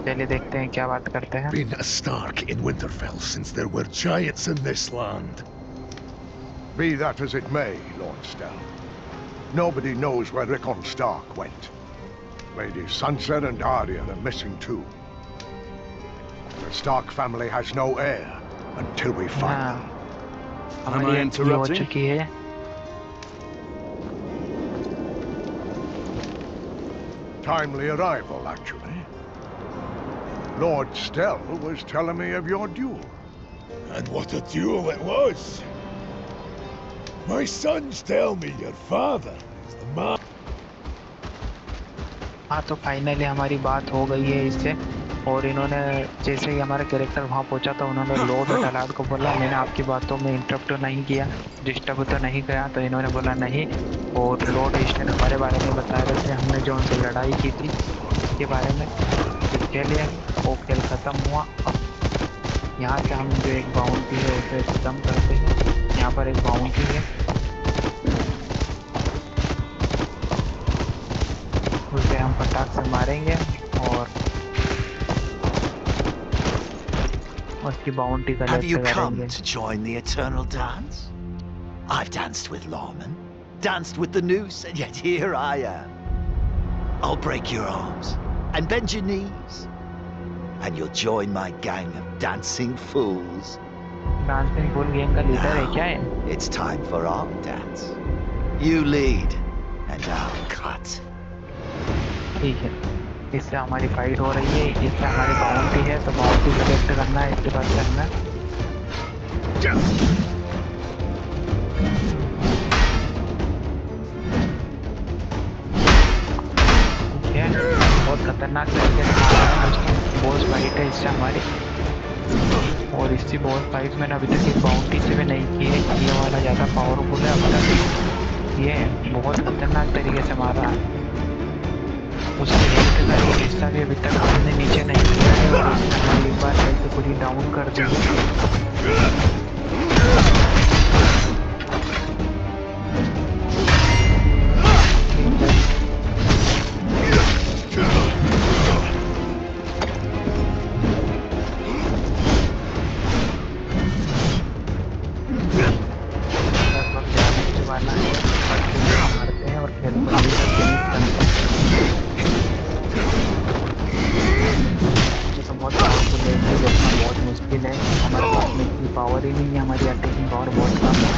S1: चलिए देखते हैं क्या बात करते हैं।
S3: Been a Stark in Winterfell since there were giants in this land.
S8: Be that as it may, Lord Stell.
S3: Nobody knows where Rickon Stark went. Lady Sansa and Arya are missing too. The Stark family has no heir until we find
S1: हाँ,
S3: them.
S1: हमारी
S4: I
S1: एंट्री हो
S4: interrupting?
S1: चुकी है।
S3: Timely arrival, actually. Lord Stell was telling me of your duel. And what a duel it was! My sons tell me your father is the man.
S1: हाँ, तो फाइनली हमारी बात हो गई है इससे, और इन्होंने जैसे ही हमारा कैरेक्टर वहाँ पहुँचा तो उन्होंने लॉर्ड टलाड को बोला मैंने आपकी बातों में इंटरप्ट तो नहीं किया, डिस्टर्ब तो नहीं किया, तो इन्होंने बोला नहीं। और लॉर्ड ईस्टन हमारे बारे में बता रहे थे, हमने जो उनसे लड़ाई की थी उसके बारे में। तो चलिए वो खेल ख़त्म हुआ। अब यहाँ से हम जो एक बाउंड्री है उसे ख़त्म करते हैं। यहाँ पर एक बाउंड्री है, उसे हम फटाक से मारेंगे और उसकी boundary
S8: Have
S1: collect
S8: you come
S1: करेंगे।
S8: to join the eternal dance? I've danced with lawmen, danced with the noose, and yet here I am. I'll break your arms and bend your knees, and you'll join my gang of dancing fools.
S1: Dancing fool game का लीडर है क्या है?
S8: Now, it's time for our dance. You lead, and I'll cut.
S1: ठीक है, इससे हमारी फाइट हो रही है, इससे हमारी बाउंड्री है, तो बाउंड्री कलेक्ट करना है, इसके बाद करना है। ठीक है, बहुत खतरनाक तरीके से मारा है दोस्तों। बॉस फाइट है इससे हमारी, और इसी बॉस फाइट में अभी तक एक बाउंड्री से भी नहीं की है। ये वाला ज़्यादा पावरफुल है अब तक, ये बहुत खतरनाक तरीके से मारा है। उसकी हेल्थ का एक हिस्सा भी अभी तक हमने नीचे नहीं किया है, और उसने हमारी एक बार हेल्थ पूरी डाउन कर दी है। वाला है, मारते हैं और खेल को बहुत पावरफुल है, इसे देखना बहुत मुश्किल है। हमारे पास में इतनी पावर ही नहीं है, हमारी अटैकिंग पावर बहुत कम है।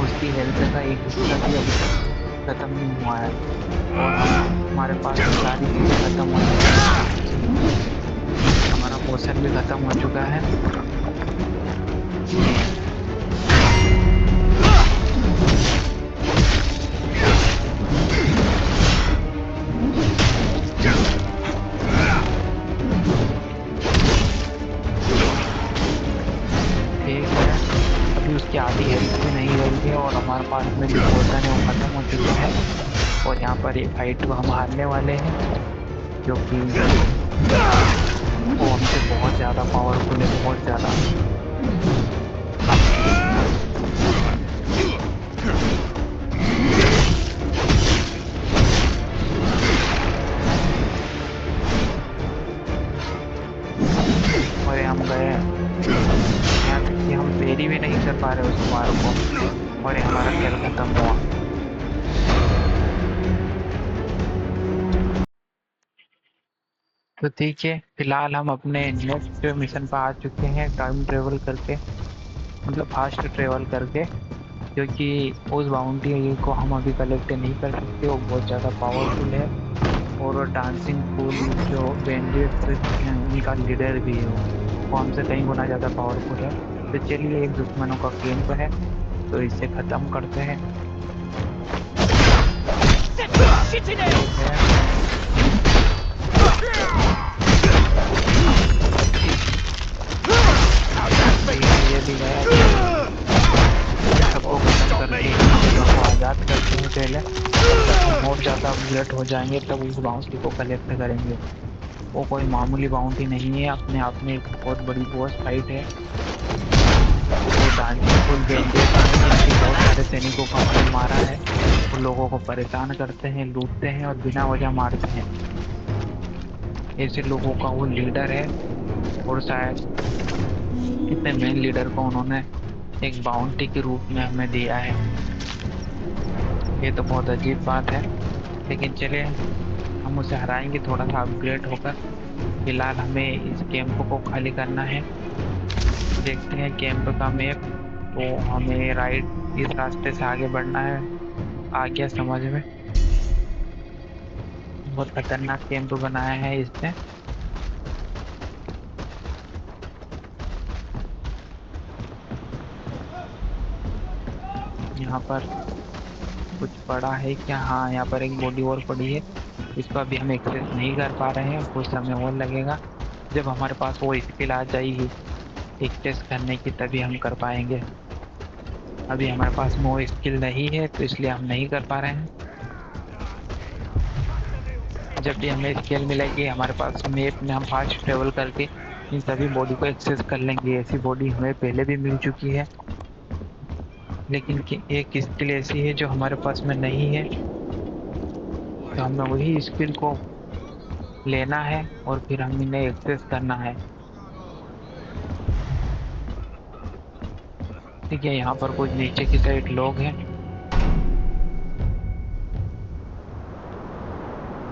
S1: उसकी हेल्थ का एक हिस्सा भी अभी तक खत्म नहीं हुआ है, और हमारे पास सारी चीज़ें खत्म हो चुकी हैं। हमारा पोशन भी खत्म हो चुका है। उसकी आधी हेल्थ भी नहीं रही है, और हमारे पास में जो पोशन है वो ख़त्म हो चुका है। और यहाँ पर ये फाइट को हम हारने वाले हैं, जो कि वो हमसे बहुत ज़्यादा पावरफुल है, बहुत ज़्यादा। और हम गए यहाँ तक कि हम देरी भी नहीं कर पा रहे उस मार को, और ये हमारा खेल खत्म हुआ। तो ठीक है, फिलहाल हम अपने नेक्स्ट मिशन पर आ चुके हैं, टाइम ट्रेवल करके, मतलब फास्ट ट्रेवल करके, क्योंकि उस बाउंड्री को हम अभी कलेक्ट नहीं कर सकते, वो बहुत ज़्यादा पावरफुल है। और वो डांसिंग फूल जो बैंडेड हैं उनका लीडर भी है, वो हमसे कई गुना ज़्यादा पावरफुल है। तो चलिए, एक दुश्मनों का कैंप है तो इसे ख़त्म करते हैं। ये भी गया, सबको खत्म करके आज़ाद करते हैं। पहले बहुत ज़्यादा बुलेट हो जाएंगे तब उस बाउंड्री को कलेक्ट करेंगे। वो कोई मामूली बाउंड्री नहीं है, अपने आप में एक बहुत बड़ी बॉस फाइट है। वो डांसिंग फुल बहुत सारे सैनिकों को हमने मारा है, वो लोगों को परेशान करते हैं, लूटते हैं और बिना वजह मारते हैं। ऐसे लोगों का वो लीडर है, और शायद इतने मेन लीडर को उन्होंने एक बाउंड्री के रूप में हमें दिया है। ये तो बहुत अजीब बात है, लेकिन चलिए हम उसे हराएंगे थोड़ा सा अपग्रेड होकर। फिलहाल हमें इस कैंप को खाली करना है। देखते हैं कैंप का मैप, तो हमें राइट इस रास्ते से आगे बढ़ना है। आ गया समझ में। बहुत खतरनाक कैंप बनाया है इसने। यहाँ पर कुछ पड़ा है क्या? हाँ, यहाँ पर एक बॉडी और पड़ी है। इसको अभी हम एक्सेस नहीं कर पा रहे हैं, कुछ समय और लगेगा। जब हमारे पास वो स्किल आ जाएगी एक्सेस करने की, तभी हम कर पाएंगे। अभी हमारे पास में वो स्किल नहीं है, तो इसलिए हम नहीं कर पा रहे हैं। जब भी हमें स्किल मिलेगी हमारे पास मैप में, हम फास्ट ट्रेवल करके इन सभी बॉडी को एक्सेस कर लेंगे। ऐसी बॉडी हमें पहले भी मिल चुकी है, लेकिन एक स्किल ऐसी है जो हमारे पास में नहीं है, तो हमें वही स्किल को लेना है और फिर हम इन्हें एक्सेस करना है। ठीक है, यहाँ पर कुछ नीचे की साइड लोग हैं।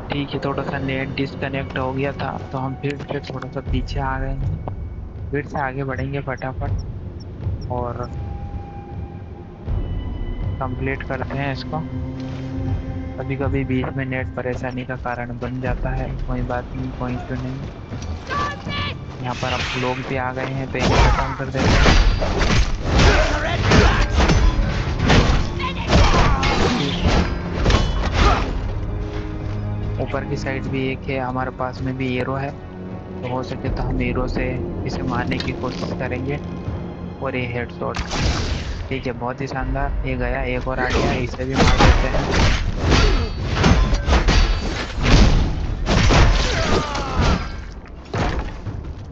S1: ठीक है, थोड़ा सा नेट डिस्कनेक्ट हो गया था, तो हम फिर से थोड़ा सा पीछे आ गए हैं। फिर से आगे बढ़ेंगे फटाफट और कंप्लीट करते हैं इसको। कभी कभी बीच में नेट परेशानी का कारण बन जाता है, कोई बात नहीं, कोई इशू नहीं। यहाँ पर अब लोग भी आ गए हैं, तो इन्हें खत्म कर देते हैं। ऊपर की साइड भी एक है, हमारे पास में भी एरो है, तो हो सके तो हम एरो से इसे मारने की कोशिश करेंगे। और ये हेडशॉट, ठीक है, बहुत ही शानदार। ये गया, एक और आ गया, इसे भी मार देते हैं।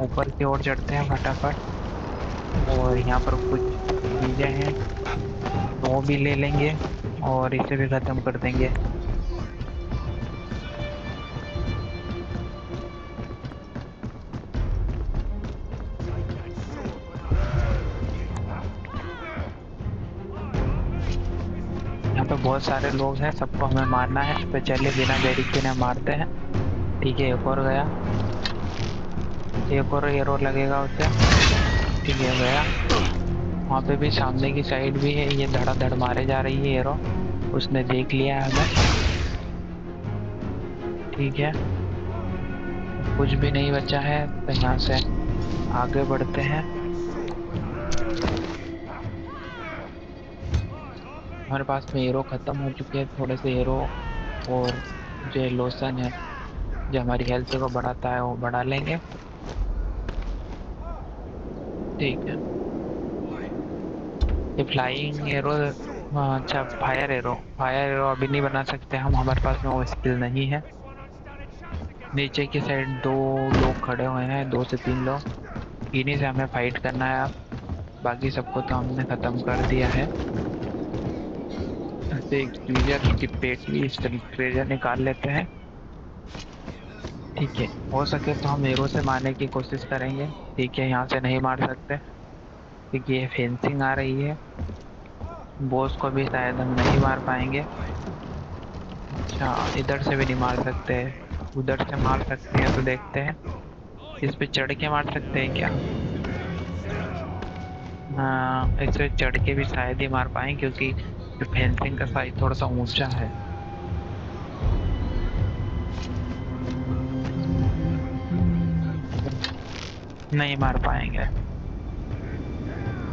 S1: ऊपर की ओर चढ़ते हैं फटाफट, और यहाँ पर कुछ चीजें हैं तो वो भी ले लेंगे और इसे भी खत्म कर देंगे। यहाँ पे बहुत सारे लोग हैं, सबको हमें मारना है, तो चलिए बिना देरी के इन्हें मारते हैं। ठीक है, एक और गया, एक और एरो लगेगा उसे। ठीक है, गया। वहाँ पे भी सामने की साइड भी है, ये धड़ाधड़ मारे जा रही है एरो। उसने देख लिया है हमें। ठीक है, कुछ भी नहीं बचा है, तो यहाँ से आगे बढ़ते हैं। हमारे पास में एरो खत्म हो चुके हैं, थोड़े से एरो और जो लोशन है जो हमारी हेल्थ को बढ़ाता है वो बढ़ा लेंगे। ठीक है, ये फ्लाइंग एरो, अच्छा फायर एरो, फायर एरो अभी नहीं बना सकते हम, हमारे पास में वो स्किल नहीं है। नीचे की साइड दो लोग खड़े हुए हैं, 2 से 3 लोग, इन्हीं से हमें फाइट करना है अब। बाकी सबको तो हमने खत्म कर दिया है। ऐसे एक ट्रेजर की पेटी, इस ट्रेजर निकाल लेते हैं। ठीक है, हो सके तो हम एरो से मारने की कोशिश करेंगे। ठीक है, यहाँ से नहीं मार सकते क्योंकि ये फेंसिंग आ रही है। बॉस को भी शायद हम नहीं मार पाएंगे। अच्छा, इधर से भी नहीं मार सकते, उधर से मार सकते हैं, तो देखते हैं। इस पे चढ़ के मार सकते हैं क्या? हाँ, इस पे चढ़ के भी शायद ही मार पाए, क्योंकि जो फेंसिंग का साइज थोड़ा सा ऊंचा है। नहीं मार पाएंगे,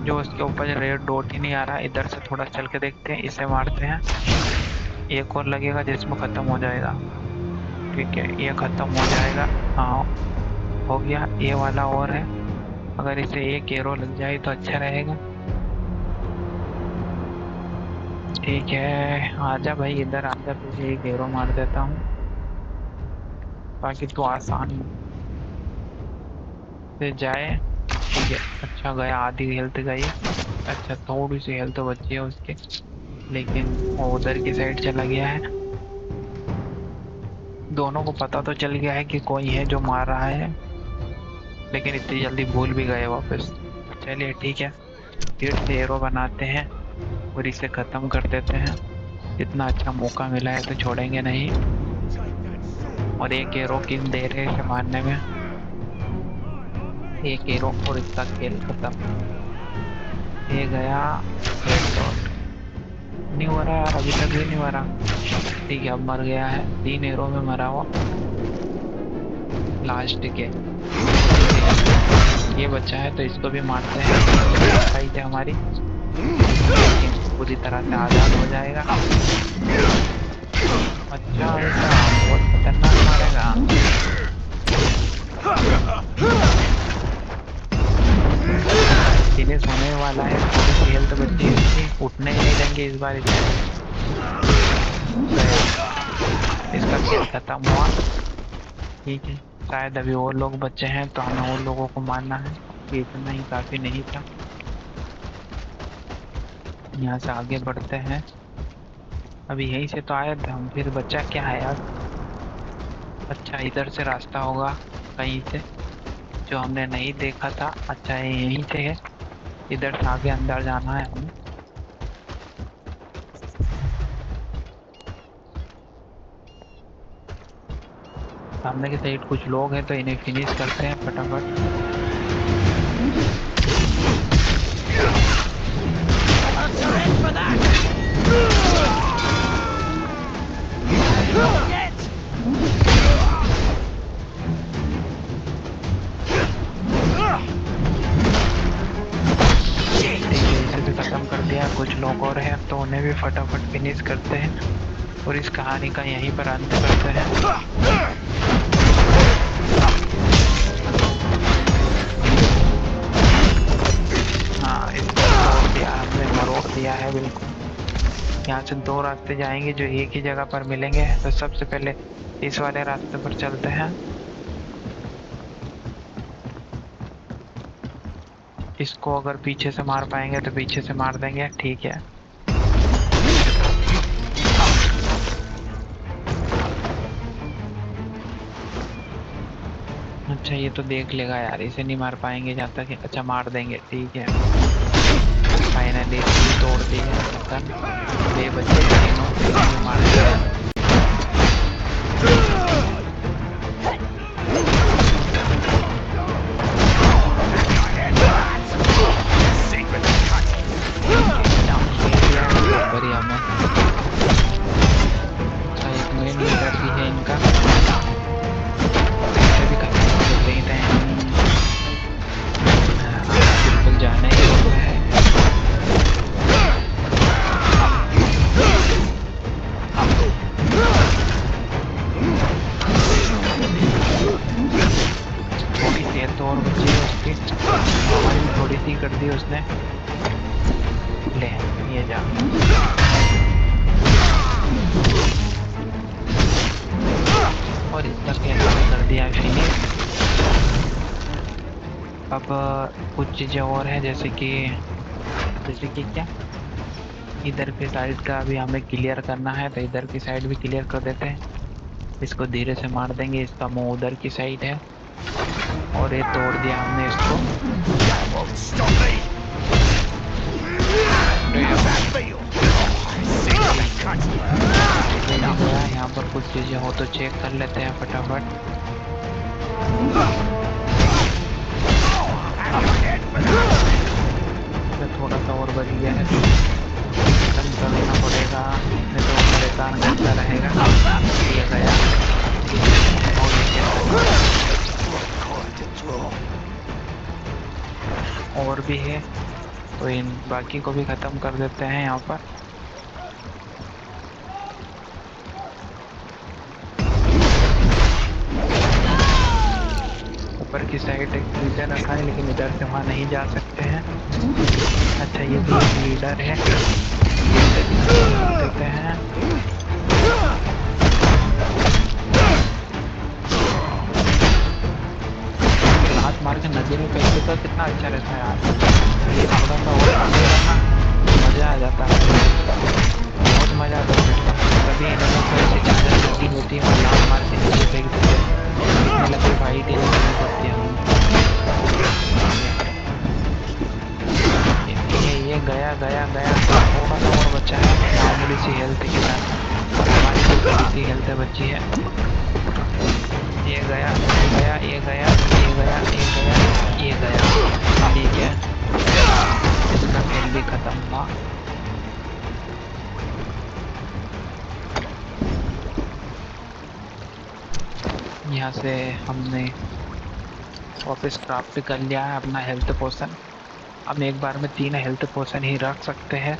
S1: जो उसके ऊपर रेड डॉट ही नहीं आ रहा। इधर से थोड़ा चल के देखते हैं, इसे मारते हैं। एक और लगेगा जिसमें खत्म हो जाएगा। ठीक है, ये खत्म हो जाएगा। हाँ, हो गया। ये वाला और है, अगर इसे एक एरो लग जाए तो अच्छा रहेगा। ठीक है, आजा भाई, इधर आजा, तुझे एक एरो मार देता हूँ ताकि तू आसान से जाए। ठीक है, अच्छा गया, आधी हेल्थ गई। अच्छा, थोड़ी सी हेल्थ बची है उसके, लेकिन वो उधर की साइड चला गया है। दोनों को पता तो चल गया है कि कोई है जो मार रहा है, लेकिन इतनी जल्दी भूल भी गए वापस। चलिए ठीक है, फिर से एरो बनाते हैं और इसे खत्म कर देते हैं। इतना अच्छा मौका मिला है तो छोड़ेंगे नहीं। और एक एरो किन दे रहे हैं इसे मारने में, एक एरो और इसका खेल खत्म। ये गया हेडशॉट, नहीं हो रहा यार, अभी तक भी नहीं मरा। ठीक है अब मर गया है, 3 एरो में मरा हुआ। लास्ट के ये बच्चा है तो इसको भी मारते हैं। फाइट है हमारी, पूरी तरह से आजाद हो जाएगा। अच्छा बेटा बहुत खतरनाक मारेगा। फिनिश होने वाला है, थोड़ी सी हेल्थ बची है इसकी, उठने ही नहीं देंगे इस बार इसे। इसका खेल खत्म हुआ। ठीक है शायद अभी और लोग बचे हैं तो हमें और लोगों को मारना है, ये इतना ही काफी नहीं था। यहाँ से आगे बढ़ते हैं, अभी यहीं से तो आए थे हम, फिर बचा क्या है यार। अच्छा इधर से रास्ता होगा कहीं से जो हमने नहीं देखा था। अच्छा ये यहीं से है, इधर से आगे अंदर जाना है हमें। सामने की साइड कुछ लोग हैं तो इन्हें फिनिश करते हैं फटाफट। इसे भी खत्म कर दिया, कुछ लोग और हैं तो उन्हें भी फटाफट फिनिश करते हैं और इस कहानी का यहीं पर अंत करते हैं। हाँ इसको तोड़ दिया हमने, मरोड़ दिया है बिल्कुल। यहाँ से 2 रास्ते जाएंगे जो एक ही जगह पर मिलेंगे, तो सबसे पहले इस वाले रास्ते पर चलते हैं। इसको अगर पीछे से मार पाएंगे तो पीछे से मार देंगे, ठीक है। अच्छा ये तो देख लेगा यार, इसे नहीं मार पाएंगे जहाँ तक। अच्छा मार देंगे, ठीक है। फाइनली तोड़ दी है ढक्कन, ये बच्चे तीनों मार दिया। बढ़िया में अच्छा एक मेन लीडर भी है इनका, इसे भी खत्म कर देते हैं। बिल्कुल जाने ही होता है। थोड़ी देर तो और बची है उसकी, हमारी भी थोड़ी सी कर दी उसने। ले ये जा, और इसका खेल कर दिया है फिनिश। अब कुछ चीजें और हैं जैसे कि क्या, इधर की साइड का भी हमें क्लियर करना है, तो इधर की साइड भी क्लियर कर देते हैं। इसको धीरे से मार देंगे, इसका मुंह उधर की साइड है और ये तोड़ दिया हमने इसको। यहाँ पर कुछ चीजें हो तो चेक कर लेते हैं फटाफट। थोड़ा सा और बच गया है, खत्म करना पड़ेगा नहीं तो परेशान करता रहेगा। ये गया और भी है तो इन बाकी को भी खत्म कर देते हैं यहाँ पर। ऊपर की साइड एक लीडर रखा है लेकिन इधर से वहाँ नहीं जा सकते हैं। अच्छा ये भी एक लीडर है, देते हैं। हाथ मार के नदी में फेंकते तो कितना अच्छा रहता है यार। ये थोड़ा सा और आगे रहना मजा आ जाता है, बहुत मजा आता है। कभी इन्होंने कोई ऐसी चादर लगी होती है और लात मार के नीचे फेंक देते हैं, लगे भाई डील करनी पड़ती है हमें। ये गया थोड़ा सा और बचा है। थोड़ी सी हेल्थ के साथ हमारी भी थोड़ी सी हेल्थ बची है। ये गया, ये गया, ये गया, ये गया, ये गया, ये गया। ठीक है, इसका खेल भी खत्म हुआ। यहाँ से हमने वापस क्राफ्ट कर लिया है अपना हेल्थ पोशन। हम एक बार में 3 हेल्थ पोशन ही रख सकते हैं,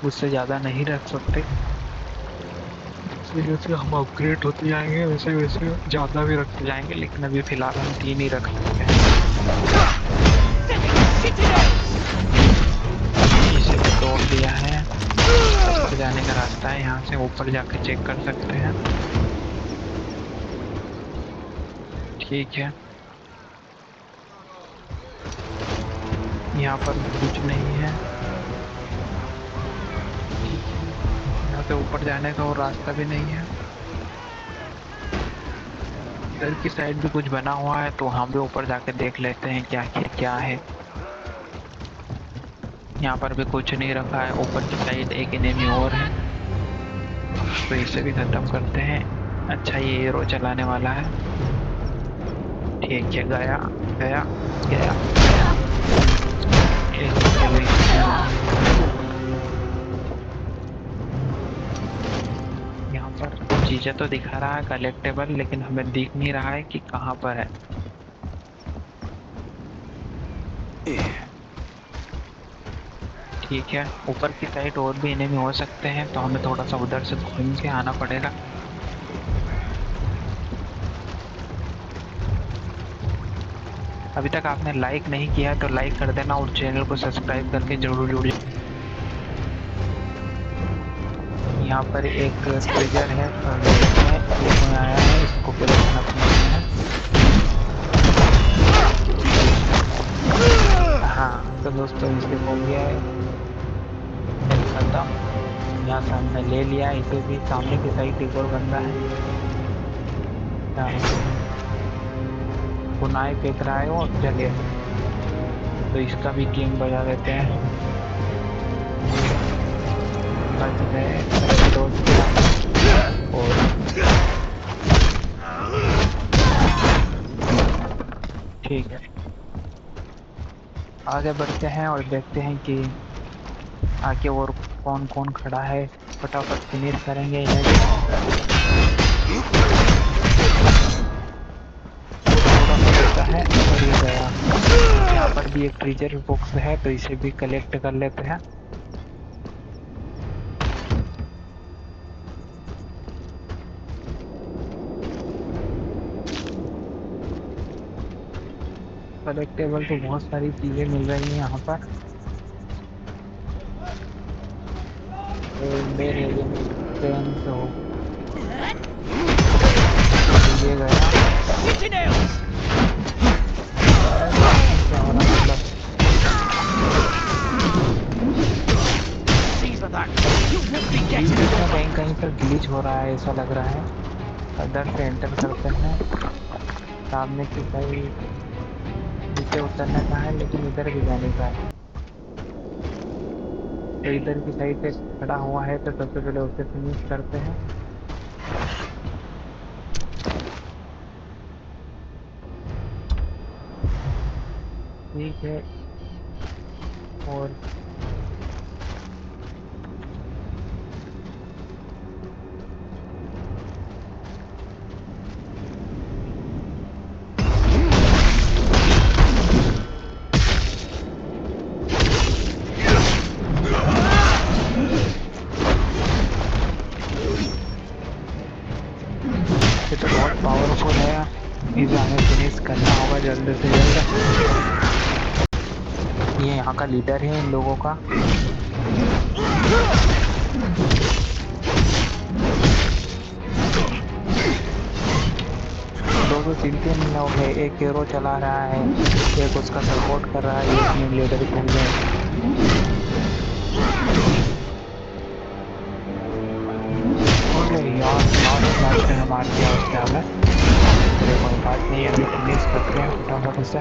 S1: उससे ज़्यादा नहीं रख सकते। जैसे हम अपग्रेड होते जाएंगे वैसे वैसे ज़्यादा भी रखते जाएंगे, लेकिन अभी फिलहाल हम 3 ही रख सकते हैं। इसे भी तोड़ दिया है। ऊपर जाने का रास्ता है, यहाँ से ऊपर जाके चेक कर सकते हैं। ठीक है, यहाँ पर कुछ नहीं है। यहाँ से ऊपर जाने का और रास्ता भी नहीं है। इधर की साइड भी कुछ बना हुआ है, तो हम भी ऊपर जाके देख लेते हैं कि आखिर क्या है। यहाँ पर भी कुछ नहीं रखा है। ऊपर की साइड एक एनिमी और है, तो इसे भी खत्म करते हैं। अच्छा, ये एरो चलाने वाला है। ठीक है, गया गया गया गया। यहाँ पर चीजें तो दिखा रहा है कलेक्टेबल, लेकिन हमें दिख नहीं रहा है कि कहाँ पर है। ठीक है, ऊपर की साइड और भी एनिमी हो सकते हैं, तो हमें थोड़ा सा उधर से घूम के आना पड़ेगा। अभी तक आपने लाइक नहीं किया तो लाइक कर देना और चैनल को सब्सक्राइब करके जरूर जुड़िए। यहाँ पर एक ट्रिगर है, ये कोई आया है, इसको कलेक्शन अपने है। हाँ तो दोस्तों, इसे हो गया है खत्म। यहाँ से हमने ले लिया इसे भी। सामने की साइड एक और बंदा है, बुनाई फेंक रहा है वो। चलिए, तो इसका भी किंग बजा देते हैं। बच गए और ठीक है, आगे बढ़ते हैं और देखते हैं कि आगे और कौन कौन खड़ा है। फटाफट फिनिश करेंगे इन्हें भी। थोड़ा सा बचा है और ये गया। यहाँ पर भी एक ट्रेजर बॉक्स है, तो इसे भी कलेक्ट कर लेते हैं। कलेक्टेबल तो बहुत सारी चीजें मिल रही हैं यहाँ पर। मेरे ट्रेन से हो ये गया। कहीं कहीं पर ग्लिच हो रहा है ऐसा लग रहा है। इधर से एंटर करते हैं। सामने की साइड नीचे उतरने का है, लेकिन इधर भी जाने का है। तो इधर की साइड पे खड़ा हुआ है, तो सबसे पहले उसे फिनिश करते हैं। ठीक है, और ये तो बहुत पावरफुल है, इसे हमें फिनिश करना होगा जल्द से जल्द। ये यहाँ का लीडर है इन लोगों का। दो सौ तीन लोग है, एक एरो चला रहा है, एक उसका सपोर्ट कर रहा है, एक टीम लीडर खेल रहे हैं। यार लास्ट मैच में मार दिया उसने हमें। कोई बात नहीं, अभी फिनिश करते हैं फटाफट से।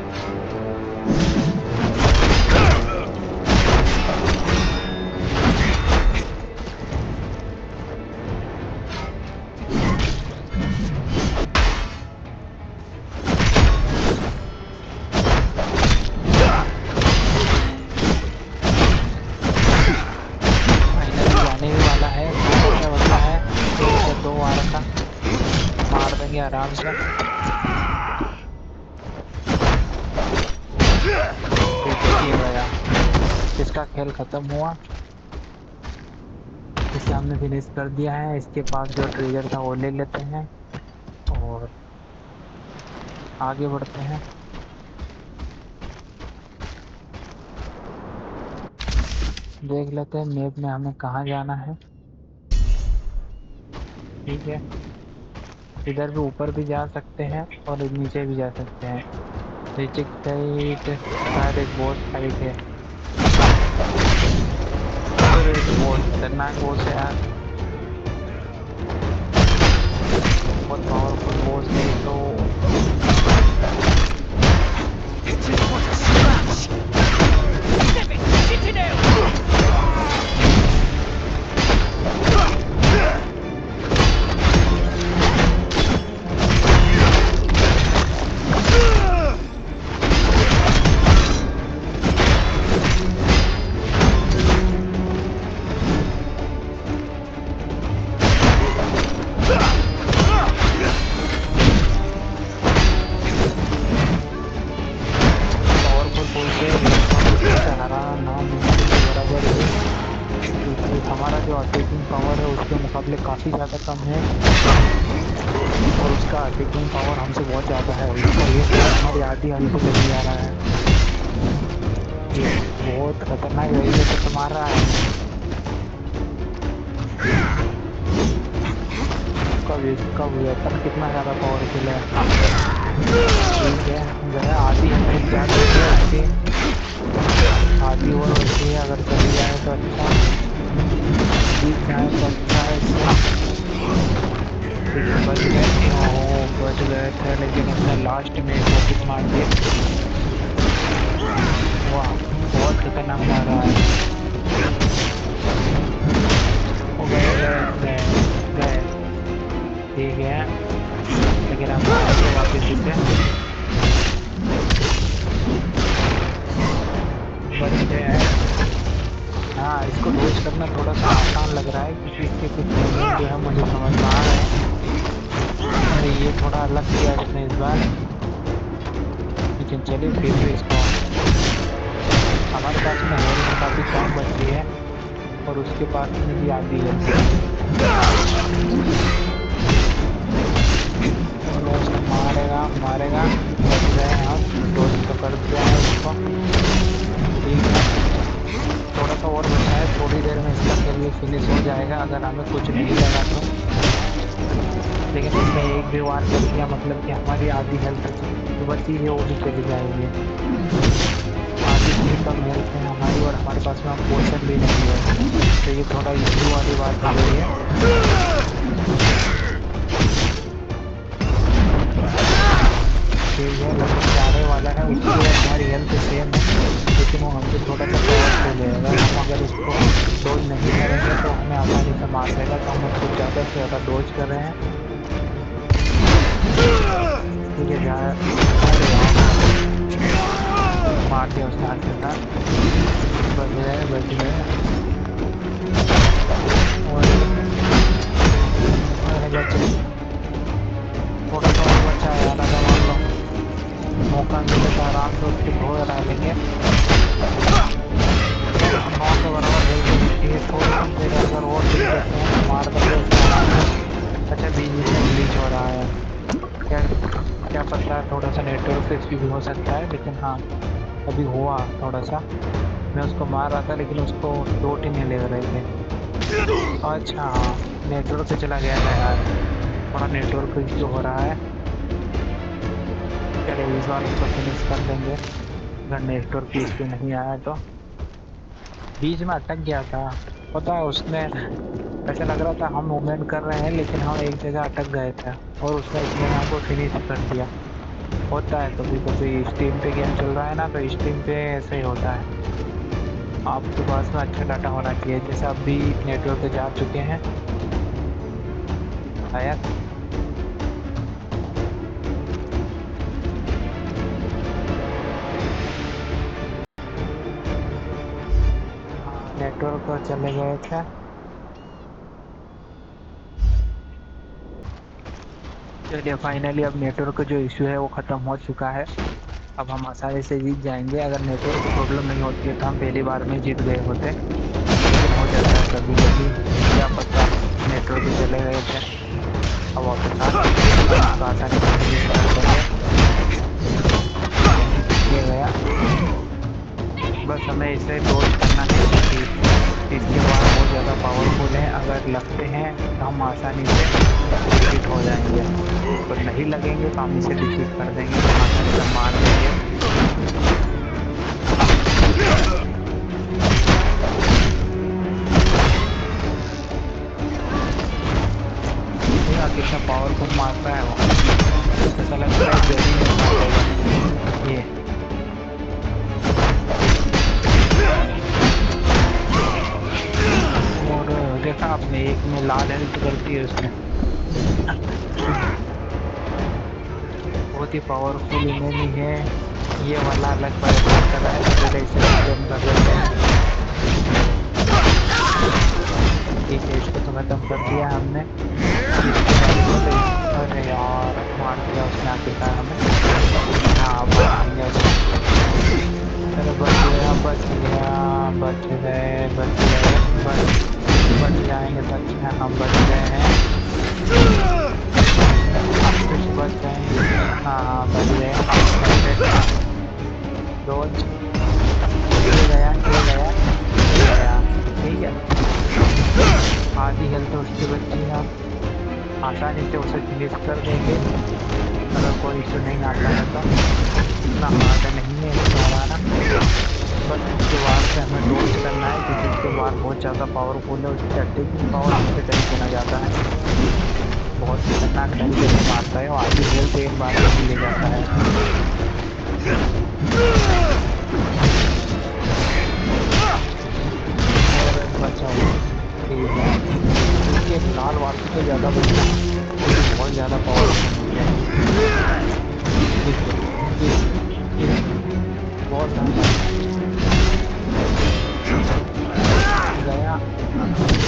S1: थोड़ा सा मार देंगे आराम से। ये गया, इसका खेल खत्म हुआ। इसे हमने फिनिश कर दिया है। इसके पास जो ट्रेजर था वो ले लेते हैं और आगे बढ़ते हैं। देख लेते हैं मैप में हमें कहाँ जाना है। ठीक है, इधर भी ऊपर भी जा सकते हैं और नीचे भी जा सकते हैं। नीचे की साइड शायद एक बॉस फाइट है। अरे बहुत खतरनाक बॉस है यार, बहुत पावरफुल बॉस है ये तो। हमारा जो अटैकिंग पावर है उसके मुकाबले काफ़ी ज़्यादा कम है और उसका अटैकिंग पावर हमसे बहुत ज़्यादा है। उसका ये हमारी आधी हेल्थ को लेके जा रहा है। ये बहुत खतरनाक तरीके से तो मार रहा है। इसका वेपन कितना ज़्यादा पावरफुल है। ठीक है, गया आधी हेल्थ जा चुकी है उसकी, आधी और बची है। अगर चली जाए तो अच्छा, जीत जाए तो अच्छा है इससे। लेकिन बच गए, ओहो बच गए थे, लेकिन उसने लास्ट में एक हिट मार दिया। वाह, बहुत खतरनाक मार रहा है। वो गए गए गए गए, ठीक है, लेकिन हम आएंगे वापस इसे। बच गए हैं। हाँ, इसको डॉज करना थोड़ा सा आसान लग रहा है क्योंकि इसके कुछ मूवमेंट जो है मुझे समझ में आ रहे हैं। अरे ये थोड़ा अलग किया इसने इस बार, लेकिन चलिए फिर भी इसको, हमारे पास में हेल्थ काफ़ी कम बची है और उसके पास में भी आधी हेल्थ है। चलो उसको मारेगा मारेगा, बच गए हम, डॉज तो कर दिया है उसको। ठीक है, थोड़ा सा और बचा है, थोड़ी देर में इसका खेल भी फिनिश हो जाएगा अगर हमें कुछ नहीं लगा तो। लेकिन उसने एक भी वार कर दिया मतलब कि हमारी आधी हेल्थ जो बची है वो भी चली जाएगी। आधी से भी कम हेल्थ है हमारी और हमारे पास में पोशन भी नहीं है, तो ये थोड़ा इशू वाली बात हो गई है। ठीक है, लगभग जाने वाला है, उसकी और हमारी हेल्थ सेम है, लेकिन वो हमसे थोड़ा सा पावरफुल है। अगर हम अगर उसको डोज नहीं करेंगे तो हमें आसानी से मार देगा, तो हम उसको ज़्यादा से ज़्यादा डोज कर रहे हैं। ठीक है, अरे मार दिया उसने हाथ के साथ। बच गए बच गए। अरे बचे, थोड़ा सा और बचा है यार, अगर मान लो मौका मिले तो आराम से उसकी धो हरा लेंगे। 9 के बराबर हेल्थ बची है, थोड़ी सी देर अगर और टिक जाते हैं तो मार देंगे उसको आराम से। अच्छा, बीच बीच में ग्लिच हो रहा है, क्या क्या पता है, थोड़ा सा नेटवर्क का इश्यू भी हो सकता है, लेकिन हाँ अभी हुआ थोड़ा सा। मैं उसको मार रहा था लेकिन उसको डोट ही नहीं ले रहे थे। अच्छा हाँ, नेटवर्क से चला गया था यार, थोड़ा नेटवर्क का इश्यू हो रहा है। चलिए इस बार उसको फिनिश कर देंगे अगर नेटवर्क की इश्यू नहीं आया तो। बीच में अटक गया था, पता है, उसने ऐसा लग रहा था हम मूवमेंट कर रहे हैं लेकिन हम एक जगह अटक गए थे और उसने इतने में हमको फिनिश कर दिया। होता है कभी कभी, स्टीम पे गेम चल रहा है ना, तो स्टीम पे ऐसे ही होता है। आपके पास में अच्छा डाटा होना चाहिए, जैसे अभी नेटवर्क पे जा चुके हैं शायद। नेटवर्क पर चले गए थे। चलिए फाइनली अब नेटवर्क का जो इशू है वो ख़त्म हो चुका है। अब हम आसानी से जीत जाएंगे। अगर नेटवर्क प्रॉब्लम नहीं होती है तो हम पहली बार में जीत गए होते, लेकिन हो जाता है कभी कभी, क्या पता नेटवर्क चले गए थे। अब वापस आ इसको आसानी से फिनिश कर देंगे। ये गया, बस हमें इसे डॉज करना है क्योंकि इसके वार बहुत ज़्यादा पावरफुल है। अगर लगते हैं तो हम आसानी से डिफीट हो जाएंगे, तो नहीं लगेंगे तो हम इसे डिफीट कर देंगे, हम आसानी से मार देंगे। कितना पावरफुल मारता है वो, ऐसा लगता है जमीन में मारेगा। ये और देखा आपने, एक में लाल हेल्थ करती है उसने। बहुत ही पावरफुल इनेमी है ये वाला, अलग परेशान कर रहा है, तो पहले इसे खत्म कर देते हैं। ठीक है, इसको तो खत्म कर दिया हमने। अरे यार मार दिया उसने आखिरकार हमें। हाँ मारेंगे उसको। चलो बच गया बच गया, बच गए बच जाएंगे तो अच्छा, हम बच गए हैं। कुछ बच गए, हाँ बच गए। रोज ये गया ये गया ये गया, ठीक है। आधी हेल्थ उसकी बच्ची है, आसानी से उसे फिनिश कर देंगे अगर कोई इशू नहीं आता है तो। इतना हार्ड नहीं है इसको हराना, बस इसके वार से हमें डॉज करना है क्योंकि इसके वार बहुत ज़्यादा पावरफुल है। उसकी अटैकिंग पावर हमसे कहीं सुना जाता है, बहुत खतरनाक तरीके से मारता है। वो आधी हेल्थ एक बार में ही ले जाता है। बचाओ, ठीक है। इसके लाल वार से तो ज़्यादा बचना है, बहुत ज़्यादा पावरफुल होते हैं। बहुत गया,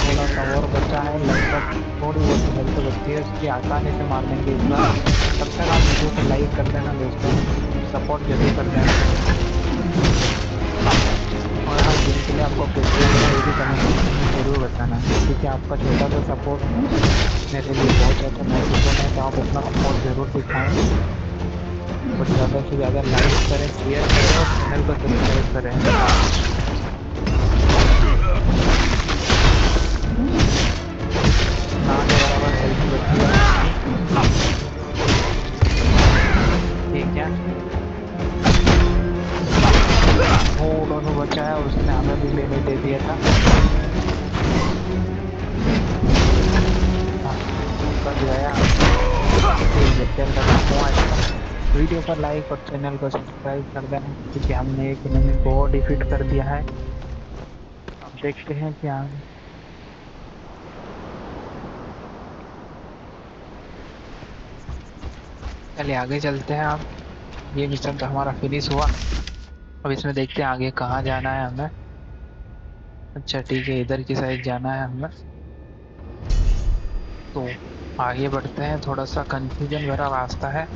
S1: थोड़ा सा और बचा है, लगभग थोड़ी बहुत हेल्थ बची है उसकी, आसानी से मार देंगे इस बार। तब तक आप वीडियो को लाइक कर देना दोस्तों, सपोर्ट जरूर कर देना। और हाँ, गेम के लिए आपको कैसे लगा ये भी कमेंट सेक्शन में ज़रूर बताना, क्योंकि आपका छोटा सा सपोर्ट मेरे लिए बहुत ज़्यादा महत्वपूर्ण है। तो आप अपना सपोर्ट ज़रूर दिखाएं और ज़्यादा से ज़्यादा लाइक करें, शेयर करें और चैनल को सब्सक्राइब करें। बराबर हेल्थ बची है, ठीक है। वो दोनों बचाया, उसने हमें भी लेने दे दिया था। बच गया, ठीक है। चल खत्म हुआ इसका। वीडियो पर लाइक और चैनल को सब्सक्राइब कर देना, क्योंकि हमने एक इनेमी को डिफीट कर दिया है। अब देखते हैं क्या। चलिए आगे चलते हैं। आप ये मिशन तो हमारा फिनिश हुआ, अब इसमें देखते हैं आगे कहाँ जाना है हमें। अच्छा ठीक है, इधर की साइड जाना है हमें, तो आगे बढ़ते हैं। थोड़ा सा कंफ्यूजन भरा रास्ता है,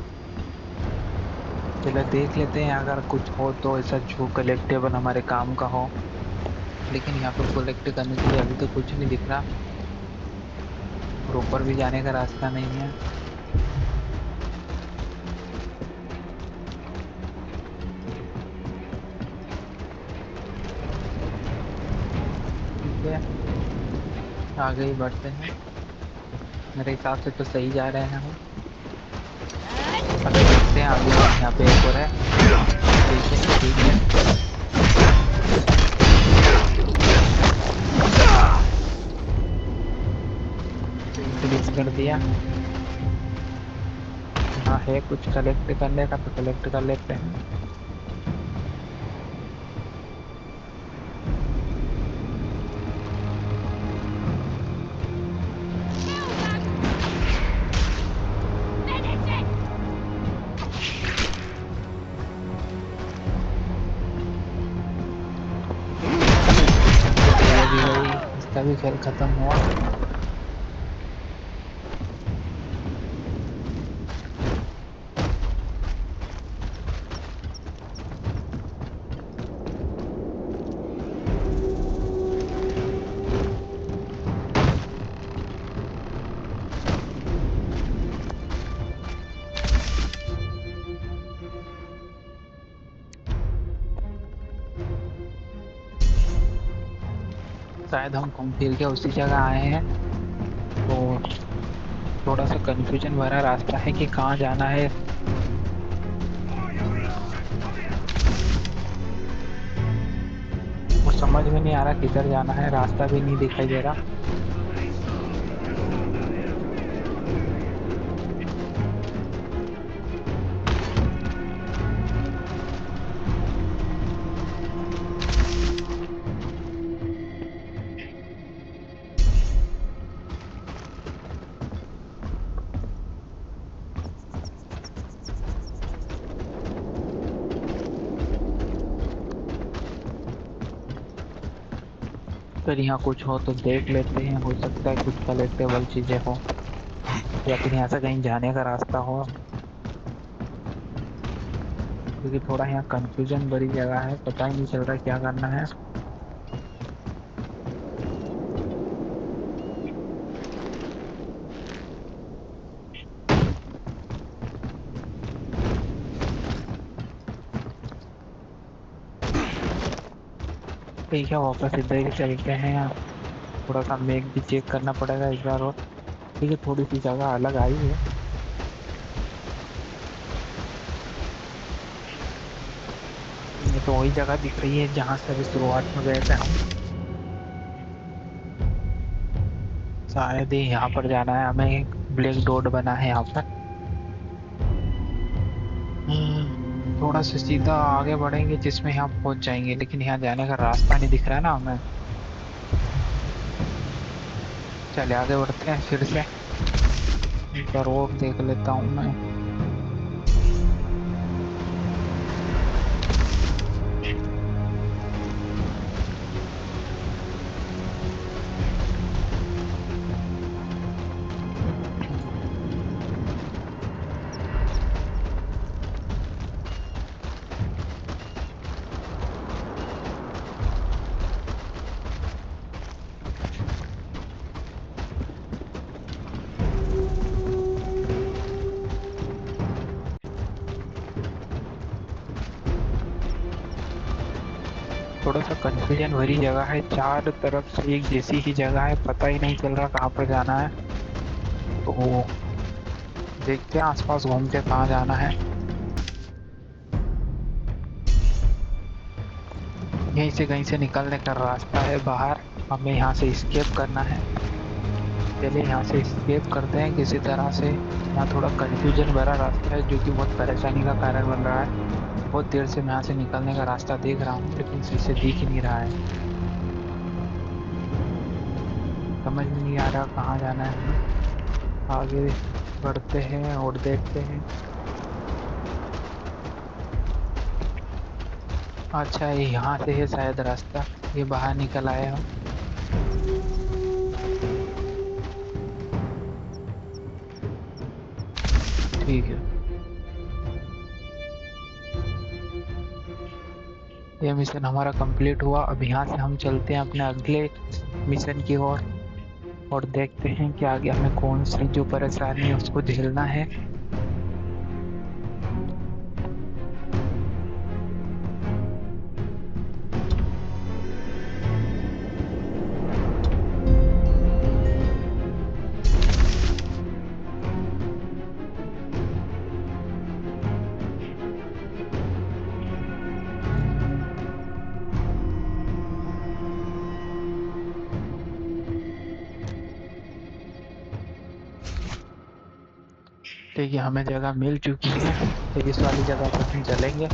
S1: चलो देख लेते हैं अगर कुछ हो तो ऐसा जो कलेक्टेबल हमारे काम का हो। लेकिन यहाँ पर कलेक्ट करने के लिए अभी तो कुछ नहीं दिख रहा, और ऊपर भी जाने का रास्ता नहीं है। ठीक है, आगे ही बढ़ते हैं। मेरे हिसाब से तो सही जा रहे हैं हम। अभी देखते हैं आगे, यहाँ पे एक और है। ठीक है ठीक है, फिनिश कर दिया। यहाँ है कुछ कलेक्ट करने का, तो कलेक्ट कर लेते हैं। इसका भी खेल खत्म हुआ। शायद हम घूम फिर के उसी जगह आए हैं, तो थोड़ा सा कंफ्यूजन भरा रास्ता है कि कहाँ जाना है। वो समझ में नहीं आ रहा किधर जाना है, रास्ता भी नहीं दिखाई दे रहा। फिर यहाँ कुछ हो तो देख लेते हैं, हो सकता है कुछ कलेक्टेबल चीजें हो या फिर यहाँ से कहीं जाने का रास्ता हो, क्योंकि थोड़ा यहाँ कंफ्यूजन भरी जगह है, पता ही नहीं चल रहा क्या करना है। ठीक है, वापस इधर ही चलते हैं। यहाँ थोड़ा सा मैप भी चेक करना पड़ेगा इस बार और। ठीक है, थोड़ी सी जगह अलग आई है। ये तो वही जगह दिख रही है जहाँ से अभी शुरुआत में गए थे हम। शायद ही यहाँ पर जाना है हमें, एक ब्लैक डॉट बना है यहाँ पर। थोड़ा सा सीधा आगे बढ़ेंगे जिसमें यहाँ पहुंच जाएंगे, लेकिन यहाँ जाने का रास्ता नहीं दिख रहा है ना हमें। चले आगे बढ़ते हैं फिर से, एक बार और देख लेता हूँ मैं। थोड़ा सा कंफ्यूजन भरी जगह है, चार तरफ से एक जैसी ही जगह है, पता ही नहीं चल रहा कहाँ पर जाना है। तो देखते हैं आसपास घूम के कहाँ जाना है। यहीं से कहीं से निकलने का रास्ता है बाहर, हमें यहाँ से एस्केप करना है। चलिए यहाँ से एस्केप करते हैं किसी तरह से। यहाँ थोड़ा कंफ्यूजन भरा रास्ता है जो कि बहुत परेशानी का कारण बन रहा है। बहुत देर से मैं यहाँ से निकलने का रास्ता देख रहा हूँ, लेकिन सही से दिख ही नहीं रहा है। समझ में नहीं आ रहा कहाँ जाना है हमें। आगे बढ़ते हैं और देखते हैं। अच्छा, ये यहाँ से है शायद रास्ता, ये बाहर निकल आए हम। ठीक है, ये मिशन हमारा कंप्लीट हुआ। अब यहाँ से हम चलते हैं अपने अगले मिशन की ओर और देखते हैं कि आगे हमें कौन सी जो परेशानी है उसको झेलना है। देखिए, हमें जगह मिल चुकी है, तो इस वाली जगह पर हम चलेंगे।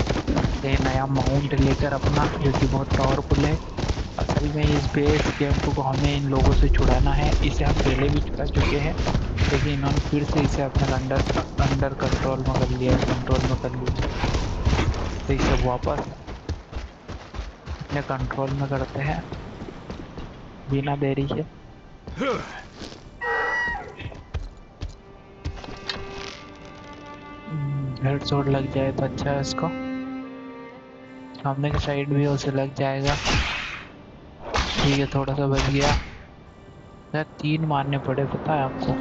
S1: ये नया माउंट लेकर अपना, जो कि बहुत पावरफुल है। असल में इस बेस कैंप को हमें इन लोगों से छुड़ाना है। इसे हम पहले भी छुड़ा चुके हैं, लेकिन इन्होंने फिर से इसे अपने अंडर कंट्रोल में कर लिया है, कंट्रोल में कर लिया। तो इसे वापस अपने कंट्रोल में करते हैं बिना देरी के। हेडशॉट लग जाए तो अच्छा है इसको। सामने की साइड भी उसे लग जाएगा। ठीक है, थोड़ा सा बच गया यार। 3 मारने पड़े, पता है आपको?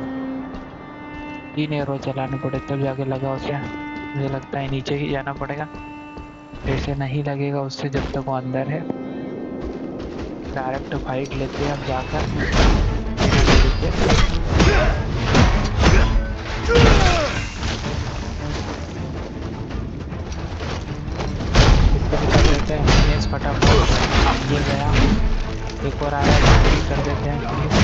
S1: 3 एरो चलाने पड़े तब जाके लगा उसे। मुझे लगता है नीचे ही जाना पड़ेगा, ऐसे नहीं लगेगा उससे जब तक वो अंदर है। डायरेक्ट फाइट लेते हैं अब जाकर बिना देरी के। कर देते हैं फिनिश फटाफट। ये गया, एक और आया तो कर देते हैं फिनिश।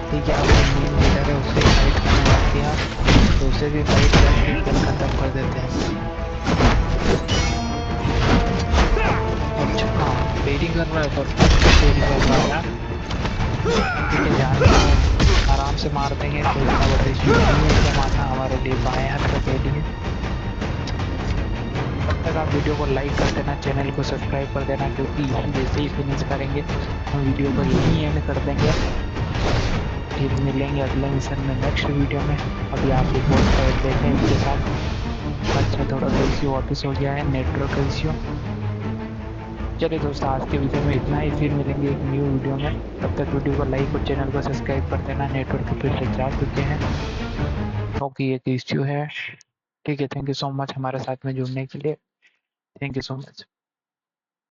S1: ठीक है, अब मेन लीडर है उससे फाइट करने लगते हैं तो उसे भी फाइट करके खेल खत्म कर देते हैं। अच्छा हाँ बेरी कर रहा है पर बेरी कर रहा है यार। ठीक है जान आराम से मार देंगे, कोई इतना बड़ा इश्यू नहीं है इसे मारना, हमारे लिए बाएं हाथ का बेरी है। तब तक आप वीडियो को लाइक कर देना, चैनल को सब्सक्राइब कर देना, क्योंकि हम जैसे ही फिनिश करेंगे हम वीडियो को यहीं एंड कर देंगे। फिर मिलेंगे अगले मिशन में नेक्स्ट वीडियो में। अभी आप एक और फाइट देखें इनके साथ। अच्छा थोड़ा सा इश्यू वापस हो गया है, नेटवर्क इश्यू। चलिए दोस्तों आज के वीडियो में इतना ही, फिर मिलेंगे एक न्यू वीडियो में। तब तक वीडियो को लाइक और चैनल को सब्सक्राइब कर देना। नेटवर्क फिर से जा चुके हैं क्योंकि एक इश्यू है। ठीक है, थैंक यू सो मच हमारे साथ में जुड़ने के लिए। Thank you so much.